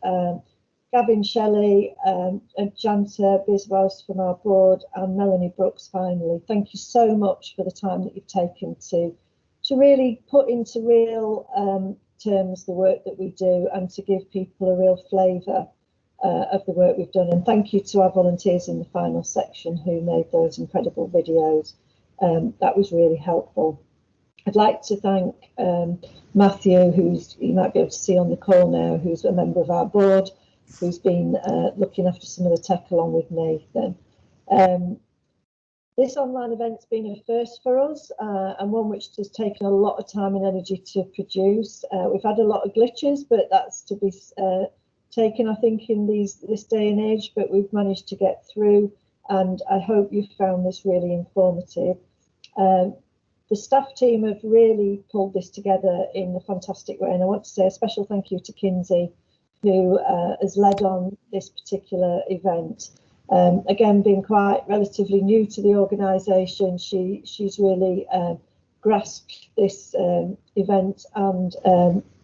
Gavin Shelley, and Janta Biswas from our board, and Melanie Brooks finally. Thank you so much for the time that you've taken to really put into real terms the work that we do, and to give people a real flavour of the work we've done. And thank you to our volunteers in the final section who made those incredible videos. That was really helpful. I'd like to thank Matthew, who's, you might be able to see on the call now, who's a member of our board, who's been looking after some of the tech along with Nathan. This online event's been a first for us, and one which has taken a lot of time and energy to produce. We've had a lot of glitches, but that's to be taken, I think, in this day and age, but we've managed to get through. and I hope you found this really informative. The staff team have really pulled this together in a fantastic way, and I want to say a special thank you to Kinsey, who has led on this particular event. Again, being quite relatively new to the organisation, she's really grasped this event and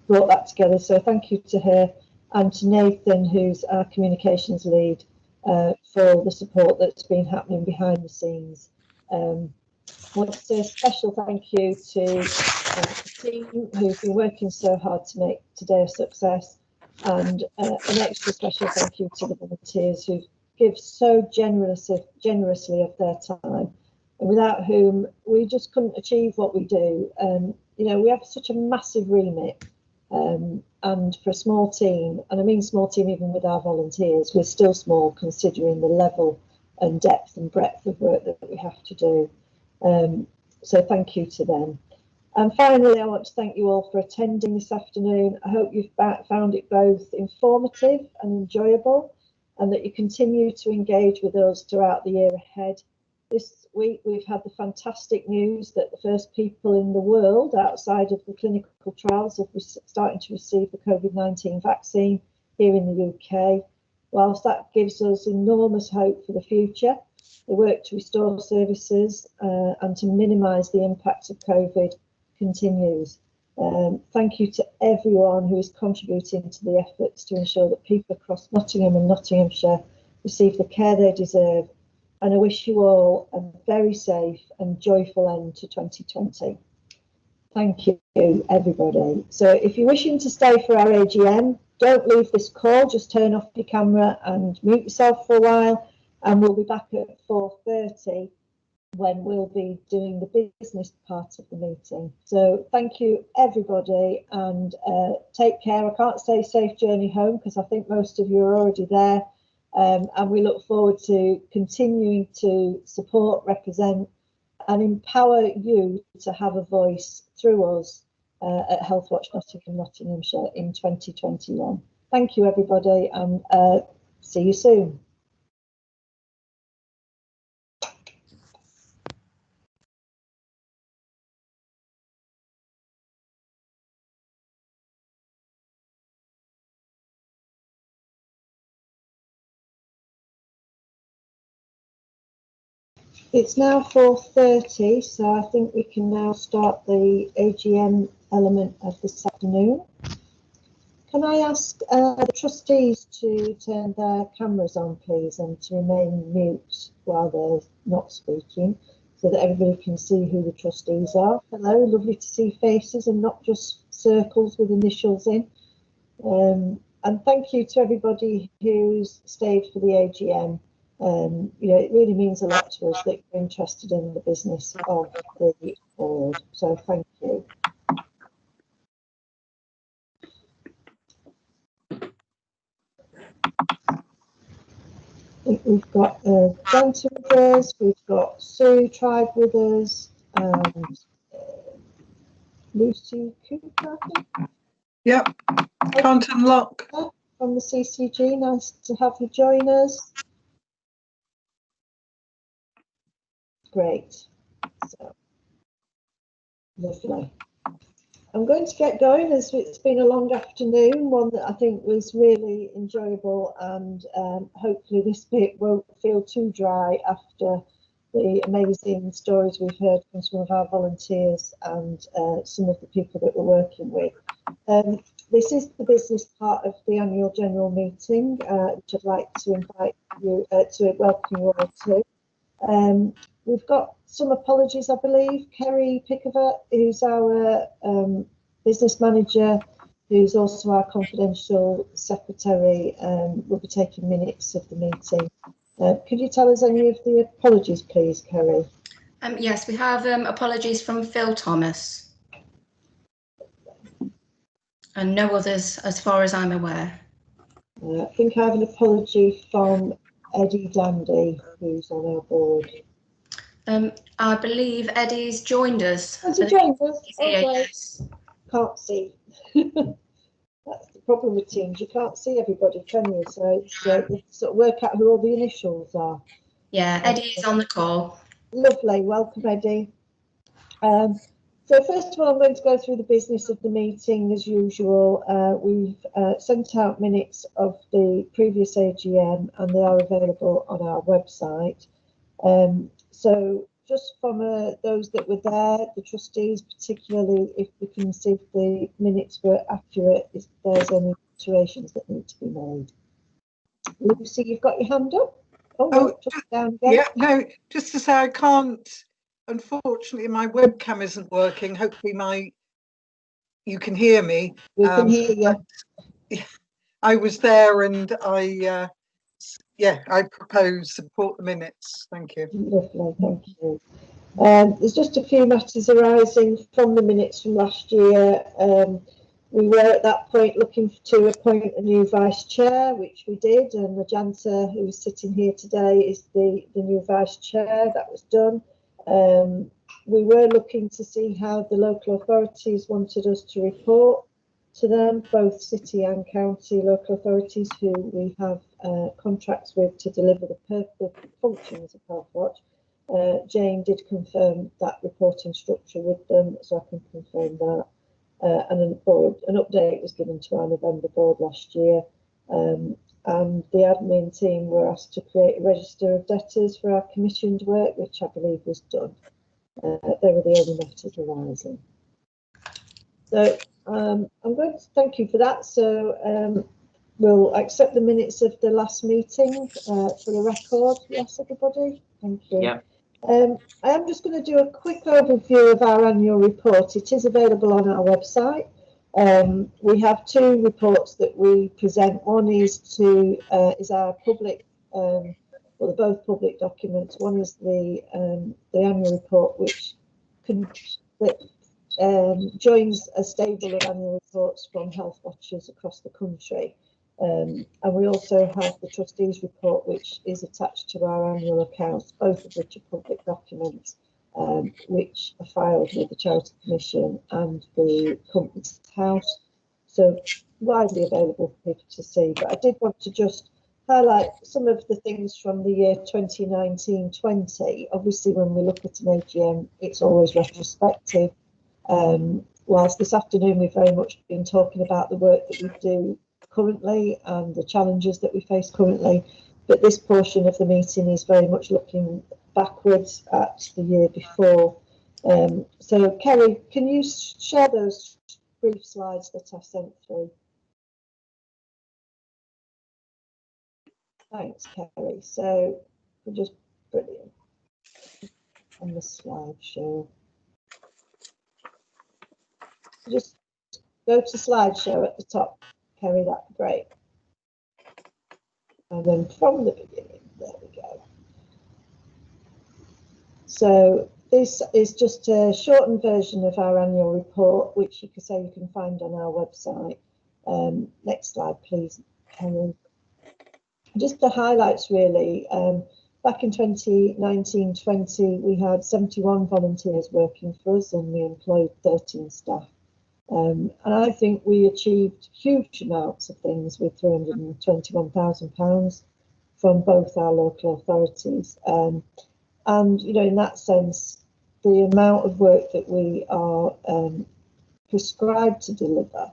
brought that together. So thank you to her, and to Nathan, who's our communications lead, for the support that's been happening behind the scenes. I want to say a special thank you to the team who've been working so hard to make today a success, and an extra special thank you to the volunteers who give so generously of their time, and without whom we just couldn't achieve what we do. You know, we have such a massive remit, and for a small team, and I mean small team even with our volunteers, we're still small considering the level and depth and breadth of work that we have to do. So thank you to them. And finally, I want to thank you all for attending this afternoon. I hope you've found it both informative and enjoyable, and that you continue to engage with us throughout the year ahead. This week, we've had the fantastic news that the first people in the world outside of the clinical trials have starting to receive the COVID-19 vaccine here in the UK. Whilst that gives us enormous hope for the future, the work to restore services and to minimise the impacts of COVID continues. Thank you to everyone who is contributing to the efforts to ensure that people across Nottingham and Nottinghamshire receive the care they deserve, and I wish you all a very safe and joyful end to 2020. Thank you, everybody. So if you're wishing to stay for our AGM, don't leave this call, just turn off your camera and mute yourself for a while, and we'll be back at 4:30 when we'll be doing the business part of the meeting. So thank you, everybody, and take care. I can't say safe journey home because I think most of you are already there, and we look forward to continuing to support, represent, and empower you to have a voice through us at Healthwatch Nottinghamshire in 2021. Thank you, everybody, and see you soon. It's now 4:30, so I think we can now start the AGM element of this afternoon. Can I ask the trustees to turn their cameras on, please, and to remain mute while they're not speaking, so that everybody can see who the trustees are? Hello, lovely to see faces and not just circles with initials in. And thank you to everybody who's stayed for the AGM. You know, it really means a lot to us that you're interested in the business of the board, so thank you. I think we've got Dante with us, we've got Sue Tribe with us, and Lucy Cooper, I think. Yep, Canton Lock. From the CCG, nice to have you join us. Great, so lovely. I'm going to get going as it's been a long afternoon, one that I think was really enjoyable, and hopefully this bit won't feel too dry after the amazing stories we've heard from some of our volunteers and some of the people that we're working with. This is the business part of the annual general meeting, which I'd like to invite you to welcome you all to. We've got some apologies, I believe. Kerry Pickavert, who's our business manager, who's also our confidential secretary, will be taking minutes of the meeting. Could you tell us any of the apologies, please, Kerry? Yes, we have apologies from Phil Thomas. And no others, as far as I'm aware. I think I have an apology from Eddie Dandy, who's on our board. I believe Eddie's joined us. Has he joined us? Okay. Can't see. That's the problem with Teams. You can't see everybody, can you? So you sort of work out who all the initials are. Yeah, Eddie is on the call. Lovely, welcome Eddie. So first of all, I'm going to go through the business of the meeting as usual. We've sent out minutes of the previous AGM and they are available on our website. So just from those that were there, the trustees particularly, if we can see if the minutes were accurate, if there's any alterations that need to be made. Lucy, you've got your hand up? Oh, no, down again. Yeah, no, just to say I can't, unfortunately my webcam isn't working. Hopefully you can hear me. We can hear you. I was there and I propose support the minutes. Thank you. Lovely, thank you. There's just a few matters arising from the minutes from last year. We were at that point looking to appoint a new vice chair, which we did, and the Janta, who is sitting here today, is the new vice chair. That was done. We were looking to see how the local authorities wanted us to report to them, both city and county local authorities who we have contracts with to deliver the functions of Healthwatch. Jane did confirm that reporting structure with them, so I can confirm that. And an update was given to our November board last year. And the admin team were asked to create a register of debtors for our commissioned work, which I believe was done. They were the only matters arising. So I'm going to thank you for that. So we'll accept the minutes of the last meeting for the record. Yes, everybody? Thank you. Yeah. I am just going to do a quick overview of our annual report. It is available on our website. We have two reports that we present. One is our public, well, they're both public documents. One is the annual report, which joins a stable of annual reports from health watchers across the country. And we also have the trustees report, which is attached to our annual accounts, both of which are public documents, which are filed with the Charity Commission and the Companies House. So widely available for people to see. But I did want to just highlight some of the things from the year 2019-20. Obviously, when we look at an AGM, it's always retrospective. Whilst this afternoon we've very much been talking about the work that we do currently and the challenges that we face currently, but this portion of the meeting is very much looking backwards at the year before. So Kerry, can you share those brief slides that I've sent through? Thanks, Kerry. So we're just brilliant on the slideshow. Just go to slideshow at the top, Kerry, that'd be great. And then from the beginning, there we go. So this is just a shortened version of our annual report, which you can find on our website. Next slide, please, Kerry. Just the highlights, really. Back in 2019-20, we had 71 volunteers working for us and we employed 13 staff. And I think we achieved huge amounts of things with £321,000 from both our local authorities. And, you know, in that sense, the amount of work that we are prescribed to deliver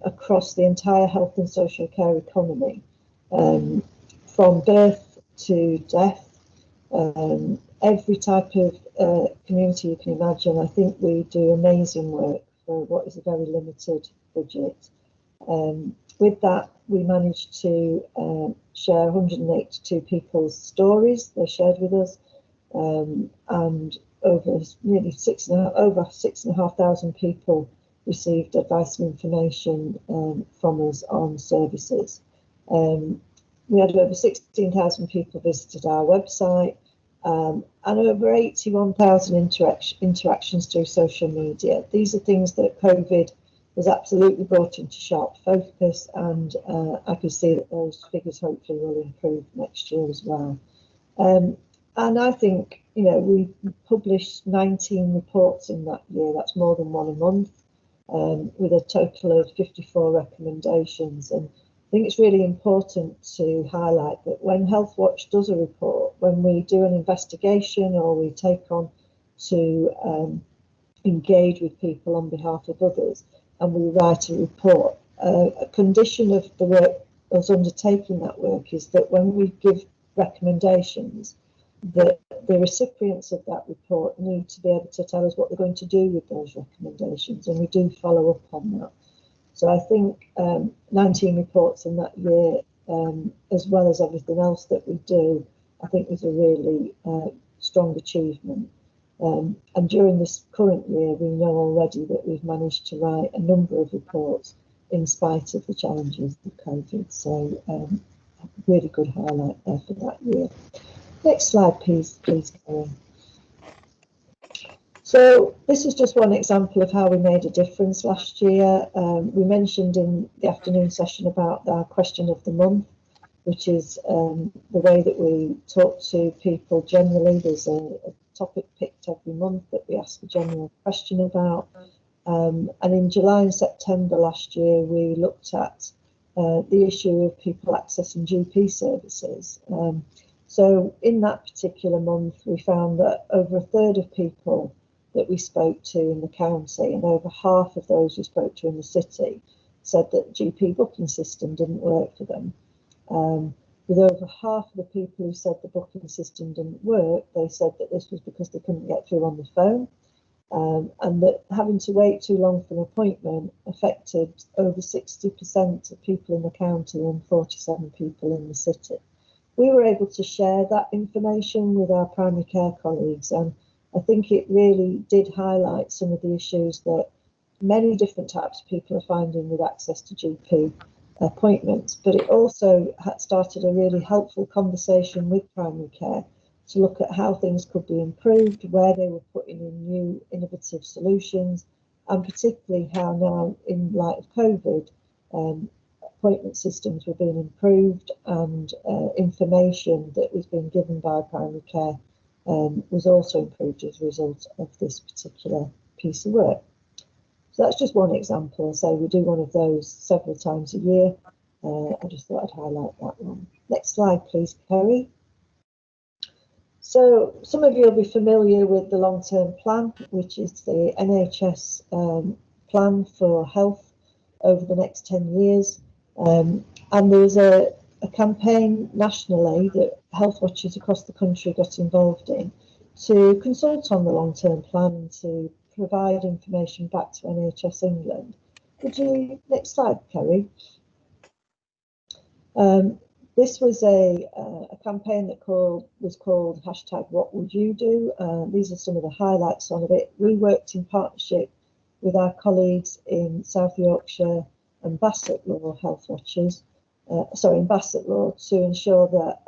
across the entire health and social care economy, from birth to death, every type of community you can imagine. I think we do amazing work for what is a very limited budget. With that, we managed to share 182 people's stories they shared with us, and over 6,500 people received advice and information from us on services. We had over 16,000 people visited our website, and over 81,000 interactions through social media. These are things that COVID has absolutely brought into sharp focus, and I can see that those figures hopefully will improve next year as well. And I think, you know, we published 19 reports in that year. That's more than one a month, with a total of 54 recommendations. And I think it's really important to highlight that when Healthwatch does a report, when we do an investigation or we take on to engage with people on behalf of others and we write a report, a condition of the work, us undertaking that work, is that when we give recommendations, that the recipients of that report need to be able to tell us what they're going to do with those recommendations, and we do follow up on that. So I think 19 reports in that year, as well as everything else that we do, I think was a really strong achievement. And during this current year, we know already that we've managed to write a number of reports in spite of the challenges of COVID. So really good highlight there for that year. Next slide, please, Karen. So this is just one example of how we made a difference last year. We mentioned in the afternoon session about our question of the month, which is the way that we talk to people generally. There's a topic picked every month that we ask a general question about. And in July and September last year, we looked at the issue of people accessing GP services. So in that particular month, we found that over a third of people that we spoke to in the county and over half of those we spoke to in the city said that the GP booking system didn't work for them. With over half of the people who said the booking system didn't work, they said that this was because they couldn't get through on the phone, and that having to wait too long for an appointment affected over 60% of people in the county and 47 people in the city. We were able to share that information with our primary care colleagues, and I think it really did highlight some of the issues that many different types of people are finding with access to GP appointments, but it also had started a really helpful conversation with primary care to look at how things could be improved, where they were putting in new innovative solutions, and particularly how now in light of COVID, appointment systems were being improved and information that was being given by primary care was also improved as a result of this particular piece of work. So that's just one example. So we do one of those several times a year. I just thought I'd highlight that one. Next slide, please, Kerry. So some of you will be familiar with the long-term plan, which is the NHS plan for health over the next 10 years. And there's a campaign nationally that health watchers across the country got involved in to consult on the long-term plan and to provide information back to NHS England. Could you, next slide, Kerry. This was a campaign that was called #WhatWouldYouDo. These are some of the highlights on it. We worked in partnership with our colleagues in South Yorkshire and Bassetlaw Health Watchers, in Bassetlaw, to ensure that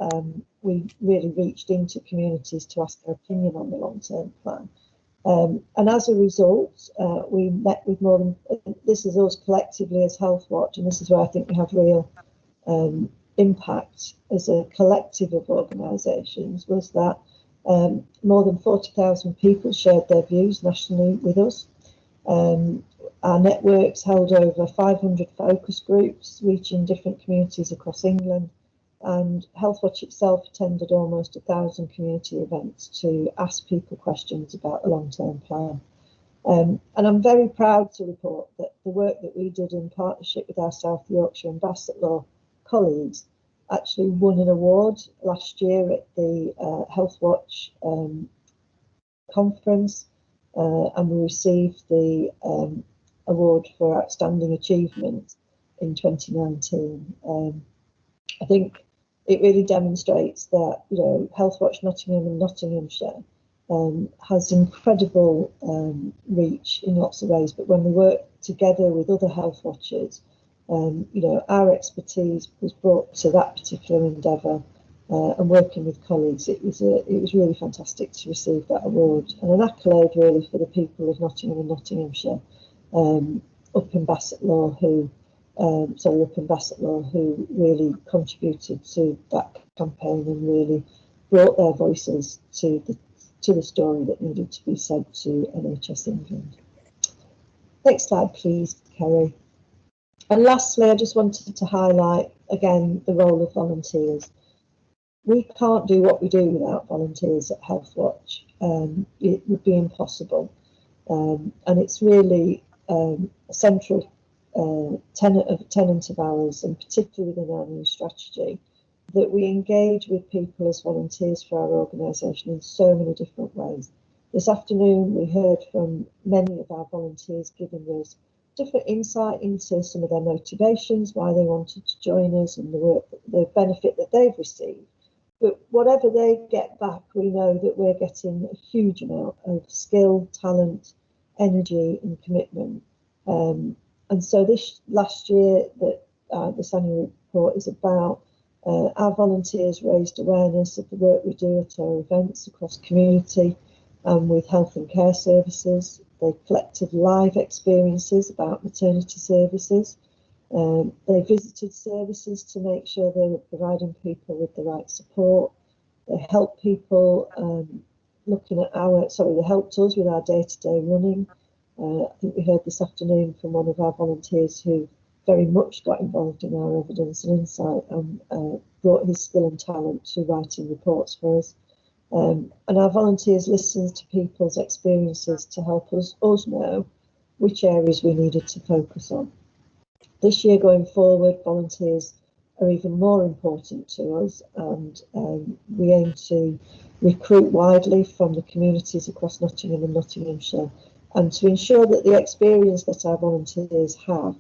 we really reached into communities to ask their opinion on the long-term plan. And as a result, we met with more than, this is us collectively as Healthwatch, and this is where I think we have real impact as a collective of organisations, was that more than 40,000 people shared their views nationally with us. Our networks held over 500 focus groups reaching different communities across England, and Healthwatch itself attended almost 1,000 community events to ask people questions about the long-term plan. And I'm very proud to report that the work that we did in partnership with our South Yorkshire and Bassetlaw colleagues actually won an award last year at the Healthwatch conference, and we received the award for outstanding achievement in 2019. I think it really demonstrates that, you know, Healthwatch Nottingham and Nottinghamshire has incredible reach in lots of ways, but when we work together with other health watchers, you know, our expertise was brought to that particular endeavour, and working with colleagues, it was really fantastic to receive that award, and an accolade really for the people of Nottingham and Nottinghamshire up in Bassetlaw who really contributed to that campaign and really brought their voices to the story that needed to be said to NHS England. Next slide, please, Kerry. And lastly, I just wanted to highlight again the role of volunteers. We can't do what we do without volunteers at Healthwatch. It would be impossible. And it's really a central tenet of ours, and particularly within our new strategy, that we engage with people as volunteers for our organisation in so many different ways. This afternoon we heard from many of our volunteers giving us different insight into some of their motivations, why they wanted to join us, and the benefit that they've received. But whatever they get back, we know that we're getting a huge amount of skill, talent, energy and commitment. And so this last year that this annual report is about, our volunteers raised awareness of the work we do at our events across community and with health and care services. They collected live experiences about maternity services. They visited services to make sure they were providing people with the right support. They helped people they helped us with our day-to-day running. I think we heard this afternoon from one of our volunteers who very much got involved in our evidence and insight and brought his skill and talent to writing reports for us. And our volunteers listened to people's experiences to help us know which areas we needed to focus on. This year going forward, volunteers are even more important to us, and we aim to recruit widely from the communities across Nottingham and Nottinghamshire, and to ensure that the experience that our volunteers have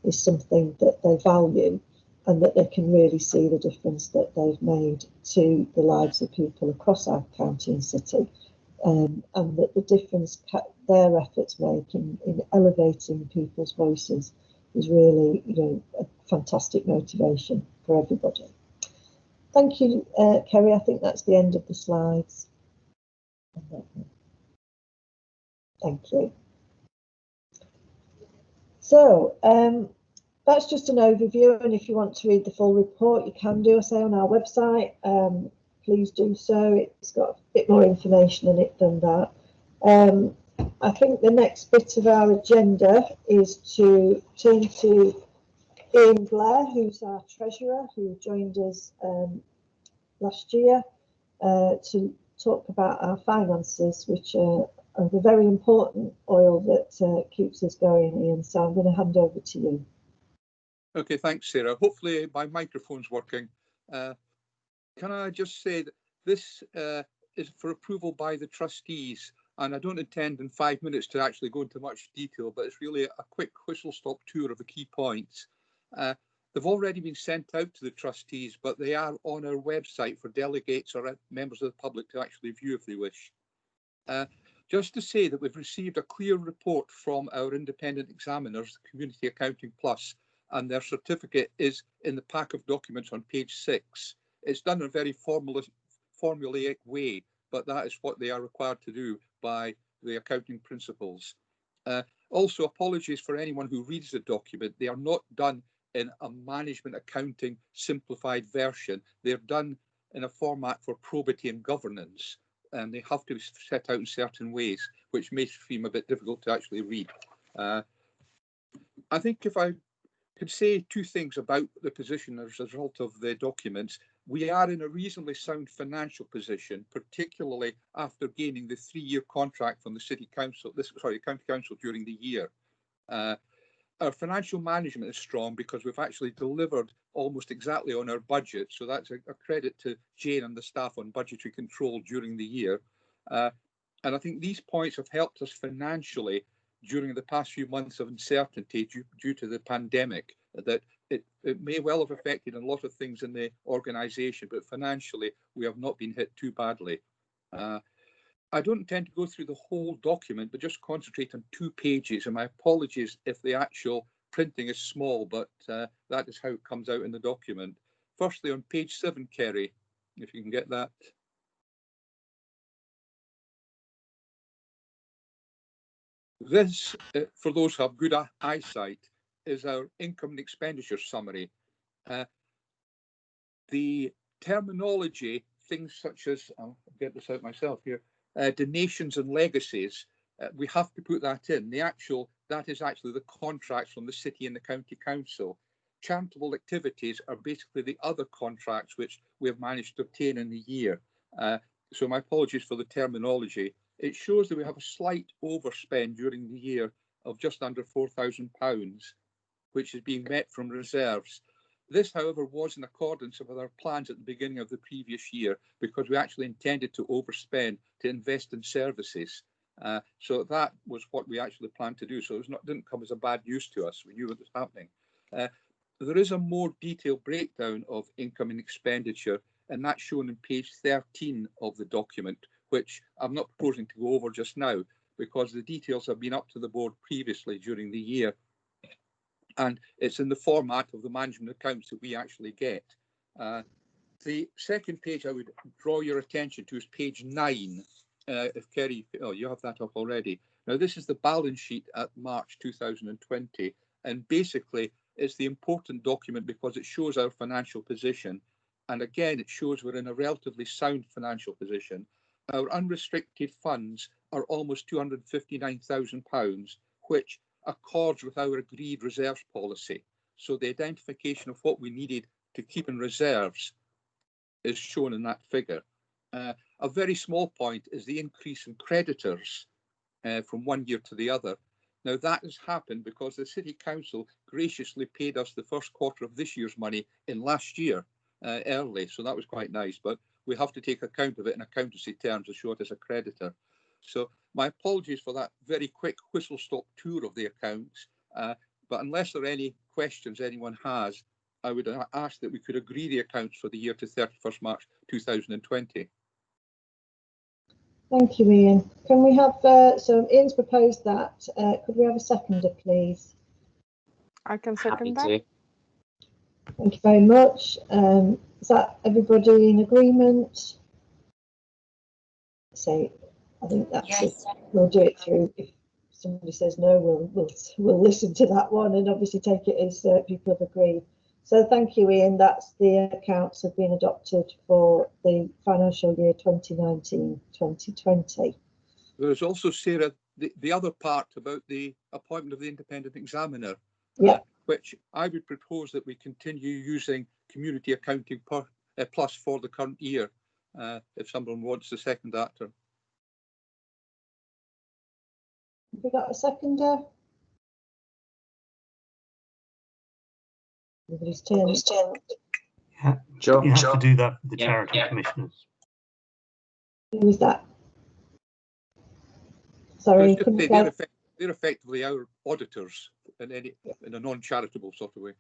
is something that they value and that they can really see the difference that they've made to the lives of people across our county and city, and that the difference their efforts make in elevating people's voices is really, a fantastic motivation for everybody. Thank you, Kerry. I think that's the end of the slides. Thank you. So that's just an overview, and if you want to read the full report, you can do so on our website. Please do so. It's got a bit more information in it than that. I think the next bit of our agenda is to turn to Ian Blair, who's our treasurer, who joined us last year to talk about our finances, which are the very important oil that keeps us going, Ian. So I'm going to hand over to you. Okay, thanks, Sarah. Hopefully my microphone's working. Can I just say that this is for approval by the trustees, and I don't intend in 5 minutes to actually go into much detail, but it's really a quick whistle-stop tour of the key points. They've already been sent out to the trustees, but they are on our website for delegates or members of the public to actually view if they wish. Just to say that we've received a clear report from our independent examiners, Community Accounting Plus, and their certificate is in the pack of documents on page 6. It's done in a very formulaic way, but that is what they are required to do by the accounting principles. Also, apologies for anyone who reads the document. They are not done in a management accounting simplified version. They're done in a format for probity and governance, and they have to be set out in certain ways, which may seem a bit difficult to actually read. I think if I could say two things about the position as a result of the documents, we are in a reasonably sound financial position, particularly after gaining the 3-year contract from the County Council during the year. Our financial management is strong because we've actually delivered almost exactly on our budget. So that's a credit to Jane and the staff on budgetary control during the year. And I think these points have helped us financially during the past few months of uncertainty due to the pandemic, that it may well have affected a lot of things in the organisation, but financially we have not been hit too badly. I don't intend to go through the whole document, but just concentrate on 2 pages, and my apologies if the actual printing is small, but that is how it comes out in the document. Firstly, on page 7, Kerry, if you can get that. This, for those who have good eyesight, is our income and expenditure summary. The terminology, things such as, I'll get this out myself here, donations and legacies, we have to put that in. The actual that is actually the contracts from the city and the county council. Charitable activities are basically the other contracts which we have managed to obtain in the year. So my apologies for the terminology. It shows that we have a slight overspend during the year of just under £4,000, which is being met from reserves. This, however, was in accordance with our plans at the beginning of the previous year, because we actually intended to overspend to invest in services. So that was what we actually planned to do. So it didn't come as a bad news to us. We knew what was happening. There is a more detailed breakdown of income and expenditure, and that's shown in page 13 of the document, which I'm not proposing to go over just now, because the details have been up to the board previously during the year. And it's in the format of the management accounts that we actually get. The second page I would draw your attention to is page 9. If Kerry, oh, you have that up already. Now, this is the balance sheet at March 2020. And basically, it's the important document because it shows our financial position. And again, it shows we're in a relatively sound financial position. Our unrestricted funds are almost £259,000, which accords with our agreed reserves policy. So the identification of what we needed to keep in reserves is shown in that figure. A very small point is the increase in creditors from one year to the other. Now that has happened because the City Council graciously paid us the first quarter of this year's money in last year early, so that was quite nice, but we have to take account of it in accountancy terms to show it as a creditor. So my apologies for that very quick whistle-stop tour of the accounts, but unless there are any questions anyone has, I would ask that we could agree the accounts for the year to 31st March 2020. Thank you, Ian. Can we have, so Ian's proposed that, could we have a seconder, please? I can second that. Thank you very much. Is that everybody in agreement? So I think that's yes. It. We'll do it through. If somebody says no, we'll listen to that one and obviously take it as people have agreed. So thank you, Ian. That's the accounts have been adopted for the financial year 2019-2020. There's also, Sarah, the other part about the appointment of the independent examiner, which I would propose that we continue using Community Accounting Plus for the current year, if someone wants to second that. Have we got a seconder? Everybody's turn. Yeah, sure. You have to do that for the charity commissioners. Who was that? Sorry, they're effectively our auditors in a non-charitable sort of way.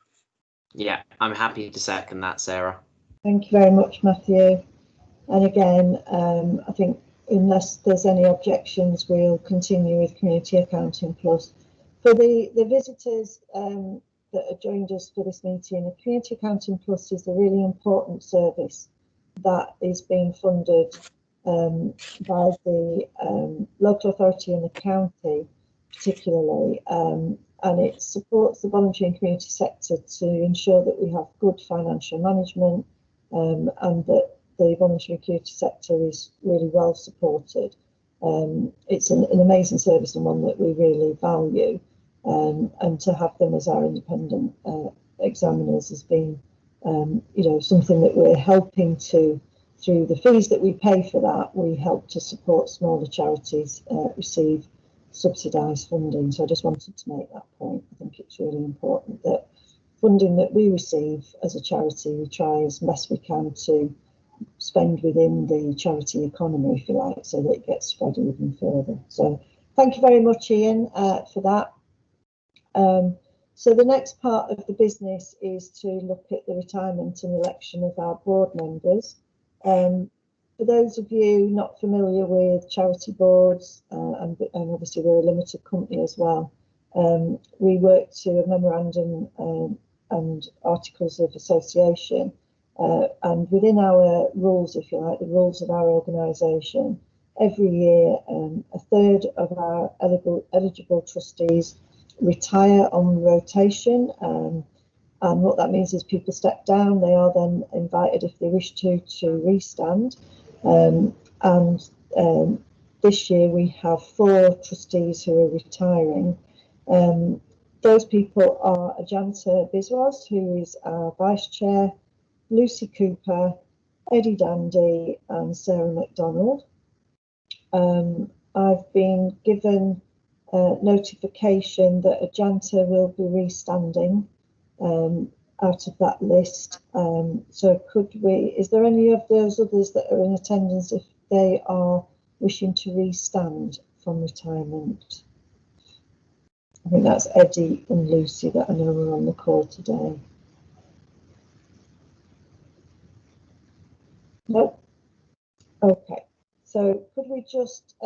Yeah, I'm happy to second that, Sarah. Thank you very much, Matthew. And again, I think unless there's any objections, we'll continue with Community Accounting Plus. For the visitors that have joined us for this meeting, the Community Accounting Plus is a really important service that is being funded by the local authority and the county particularly, and it supports the voluntary and community sector to ensure that we have good financial management and that the voluntary and community sector is really well supported. It's an amazing service and one that we really value, and to have them as our independent examiners has been something that we're helping to, through the fees that we pay for that, we help to support smaller charities receive subsidised funding. So I just wanted to make that point. I think it's really important that funding that we receive as a charity, we try as best we can to spend within the charity economy, if you like, so that it gets spread even further. So thank you very much, Ian, for that. So the next part of the business is to look at the retirement and election of our board members. For those of you not familiar with charity boards, and obviously we're a limited company as well, we work to a memorandum and articles of association, and within our rules, if you like, the rules of our organisation, every year a third of our eligible trustees retire on rotation, and what that means is people step down. They are then invited, if they wish to restand. And this year we have 4 trustees who are retiring, Those people are Ajanta Biswas, who is our Vice Chair, Lucy Cooper, Eddie Dandy and Sarah MacDonald. I've been given notification that Ajanta will be restanding out of that list. So is there any of those others that are in attendance if they are wishing to restand from retirement? I think that's Eddie and Lucy that I know are on the call today. Nope. Okay. So could we just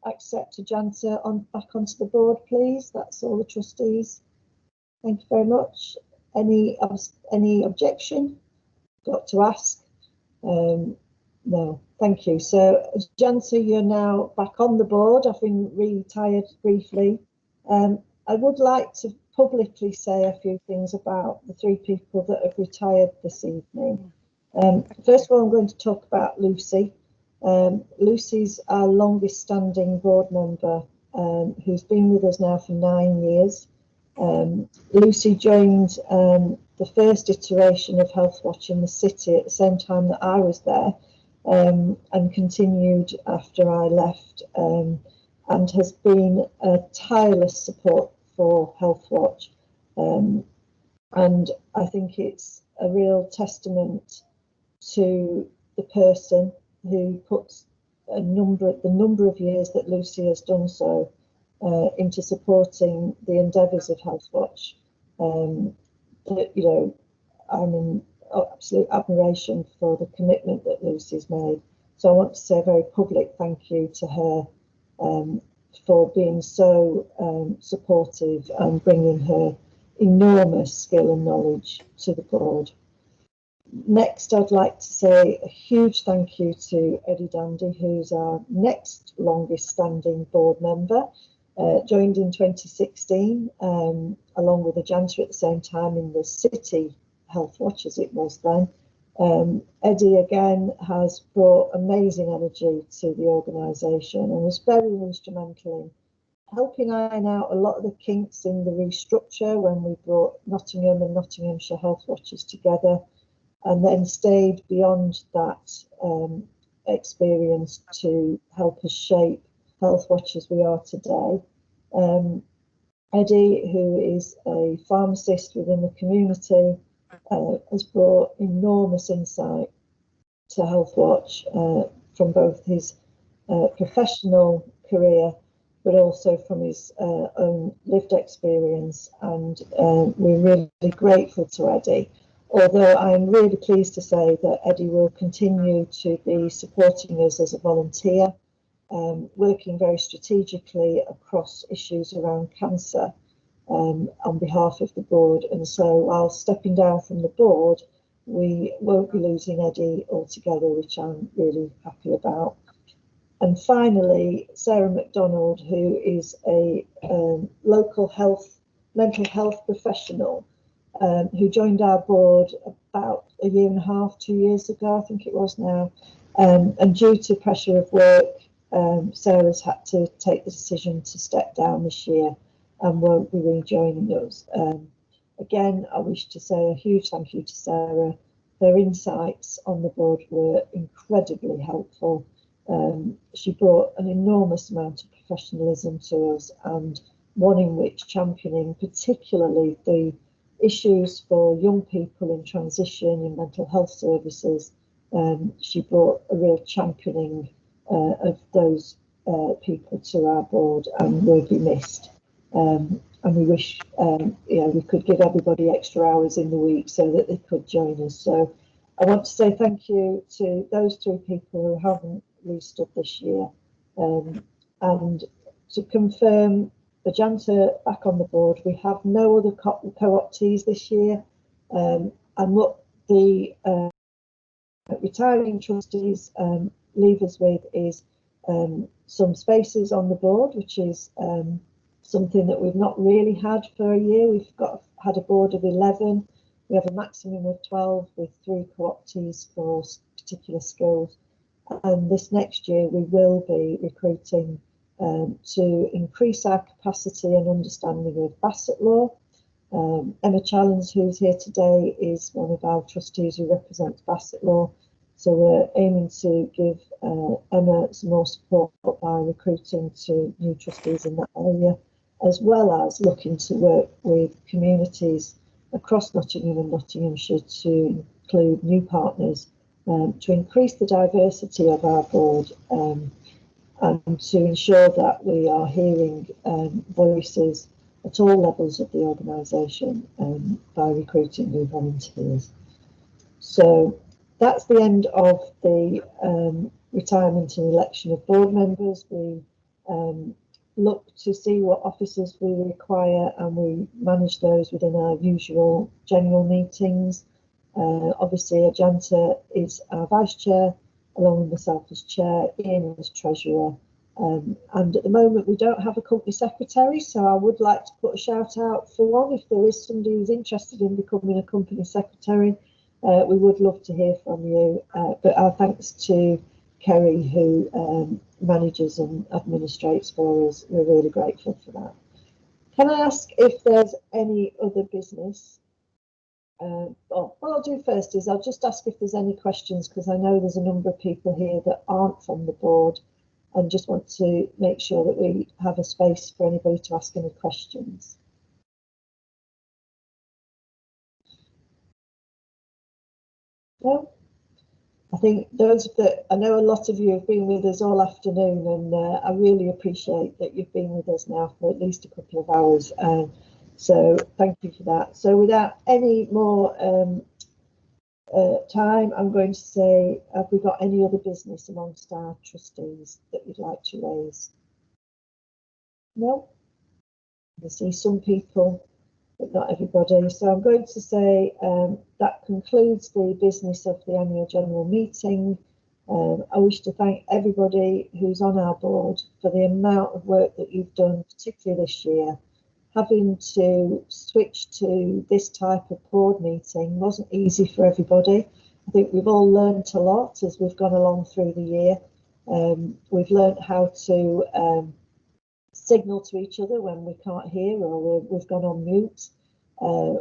accept Ajanta back onto the board, please? That's all the trustees. Thank you very much. Any objection? Got to ask. No, thank you. So Ajanta, you're now back on the board. I've been retired briefly. I would like to publicly say a few things about the three people that have retired this evening. First of all, I'm going to talk about Lucy. Lucy's our longest standing board member, who's been with us now for 9 years. Lucy joined the first iteration of Healthwatch in the city at the same time that I was there, and continued after I left, and has been a tireless support for Healthwatch. And I think it's a real testament to the person who puts the number of years that Lucy has done so into supporting the endeavours of Healthwatch. That, you know, I'm in absolute admiration for the commitment that Lucy's made. So I want to say a very public thank you to her for being so supportive and bringing her enormous skill and knowledge to the board. Next, I'd like to say a huge thank you to Eddie Dandy, who's our next longest standing board member. Joined in 2016, along with Ajanta at the same time in the City Healthwatch as it was then. Eddie again has brought amazing energy to the organisation and was very instrumental in helping iron out a lot of the kinks in the restructure when we brought Nottingham and Nottinghamshire Healthwatches together, and then stayed beyond that experience to help us shape Healthwatch as we are today. Eddie, who is a pharmacist within the community, has brought enormous insight to Healthwatch from both his professional career, but also from his own lived experience. And we're really grateful to Eddie. Although I'm really pleased to say that Eddie will continue to be supporting us as a volunteer, working very strategically across issues around cancer on behalf of the board. And so while stepping down from the board, we won't be losing Eddie altogether, which I'm really happy about. And finally, Sarah MacDonald, who is a local mental health professional, who joined our board about 1.5 years, 2 years ago, I think it was now. And due to pressure of work, Sarah's had to take the decision to step down this year and won't be rejoining us. Again, I wish to say a huge thank you to Sarah. Her insights on the board were incredibly helpful. She brought an enormous amount of professionalism to us, and one in which championing particularly the issues for young people in transition in mental health services. She brought a real championing of those people to our board and will be missed. And we wish we could give everybody extra hours in the week so that they could join us. So I want to say thank you to those three people who haven't restood this year. And to confirm, Ajanta back on the board, we have no other co-optees this year. And what the retiring trustees leave us with is some spaces on the board, which is something that we've not really had for a year. We've had a board of 11. We have a maximum of 12 with 3 co-optees for particular skills. And this next year we will be recruiting to increase our capacity and understanding of Bassett law. Emma Challens, who's here today, is one of our trustees who represents Bassett law. So we're aiming to give Emma some more support by recruiting to new trustees in that area, as well as looking to work with communities across Nottingham and Nottinghamshire to include new partners to increase the diversity of our board and to ensure that we are hearing voices at all levels of the organisation by recruiting new volunteers. So that's the end of the retirement and election of board members. We look to see what officers we require and we manage those within our usual general meetings. Obviously, Ajanta is our vice chair, along with myself as chair, Ian as treasurer. And at the moment, we don't have a company secretary, so I would like to put a shout out for one. If there is somebody who's interested in becoming a company secretary, we would love to hear from you. But our thanks to Kerry, who manages and administrates for us. We're really grateful for that. Can I ask if there's any other business? What I'll do first is I'll just ask if there's any questions, because I know there's a number of people here that aren't from the board, and just want to make sure that we have a space for anybody to ask any questions. Well, I think those that, I know a lot of you have been with us all afternoon, and I really appreciate that you've been with us now for at least a couple of hours. So thank you for that. So without any more time, I'm going to say, have we got any other business amongst our trustees that you'd like to raise? No? I see some people, but not everybody. So I'm going to say that concludes the business of the annual general meeting. I wish to thank everybody who's on our board for the amount of work that you've done, particularly this year. Having to switch to this type of board meeting wasn't easy for everybody. I think we've all learned a lot as we've gone along through the year. We've learned how to signal to each other when we can't hear or we've gone on mute.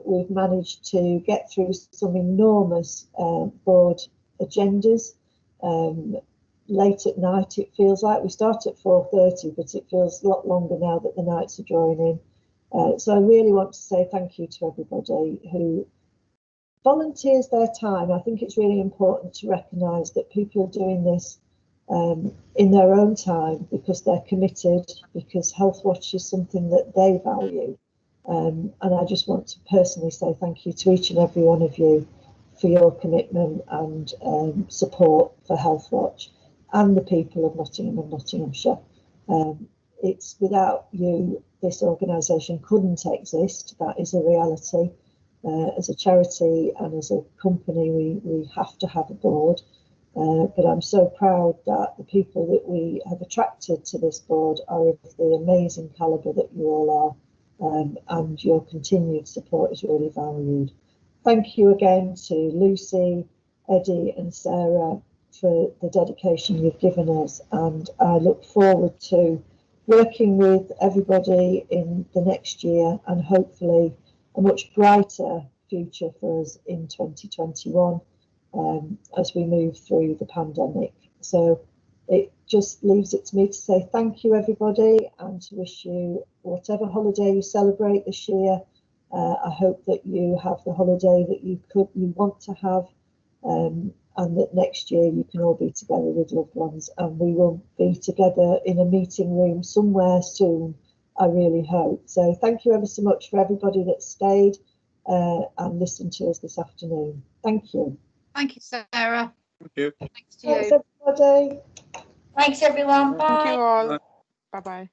We've managed to get through some enormous board agendas. Late at night, it feels like. We start at 4:30, but it feels a lot longer now that the nights are drawing in. So I really want to say thank you to everybody who volunteers their time. I think it's really important to recognise that people are doing this in their own time because they're committed, because Healthwatch is something that they value. And I just want to personally say thank you to each and every one of you for your commitment and support for Healthwatch and the people of Nottingham and Nottinghamshire. It's without you, this organisation couldn't exist. That is a reality. As a charity and as a company, we have to have a board. But I'm so proud that the people that we have attracted to this board are of the amazing calibre that you all are, and your continued support is really valued. Thank you again to Lucy, Eddie and Sarah for the dedication you've given us, and I look forward to working with everybody in the next year and hopefully a much brighter future for us in 2021 as we move through the pandemic. So it just leaves it to me to say thank you everybody and to wish you whatever holiday you celebrate this year. I hope that you have the holiday that you want to have, and that next year you can all be together with loved ones, and we will be together in a meeting room somewhere soon, I really hope. So thank you ever so much for everybody that stayed and listened to us this afternoon. Thank you. Thank you, Sarah. Thank you. Thanks to you. Thanks everybody. Thanks everyone. Bye. Thank you all. Bye-bye.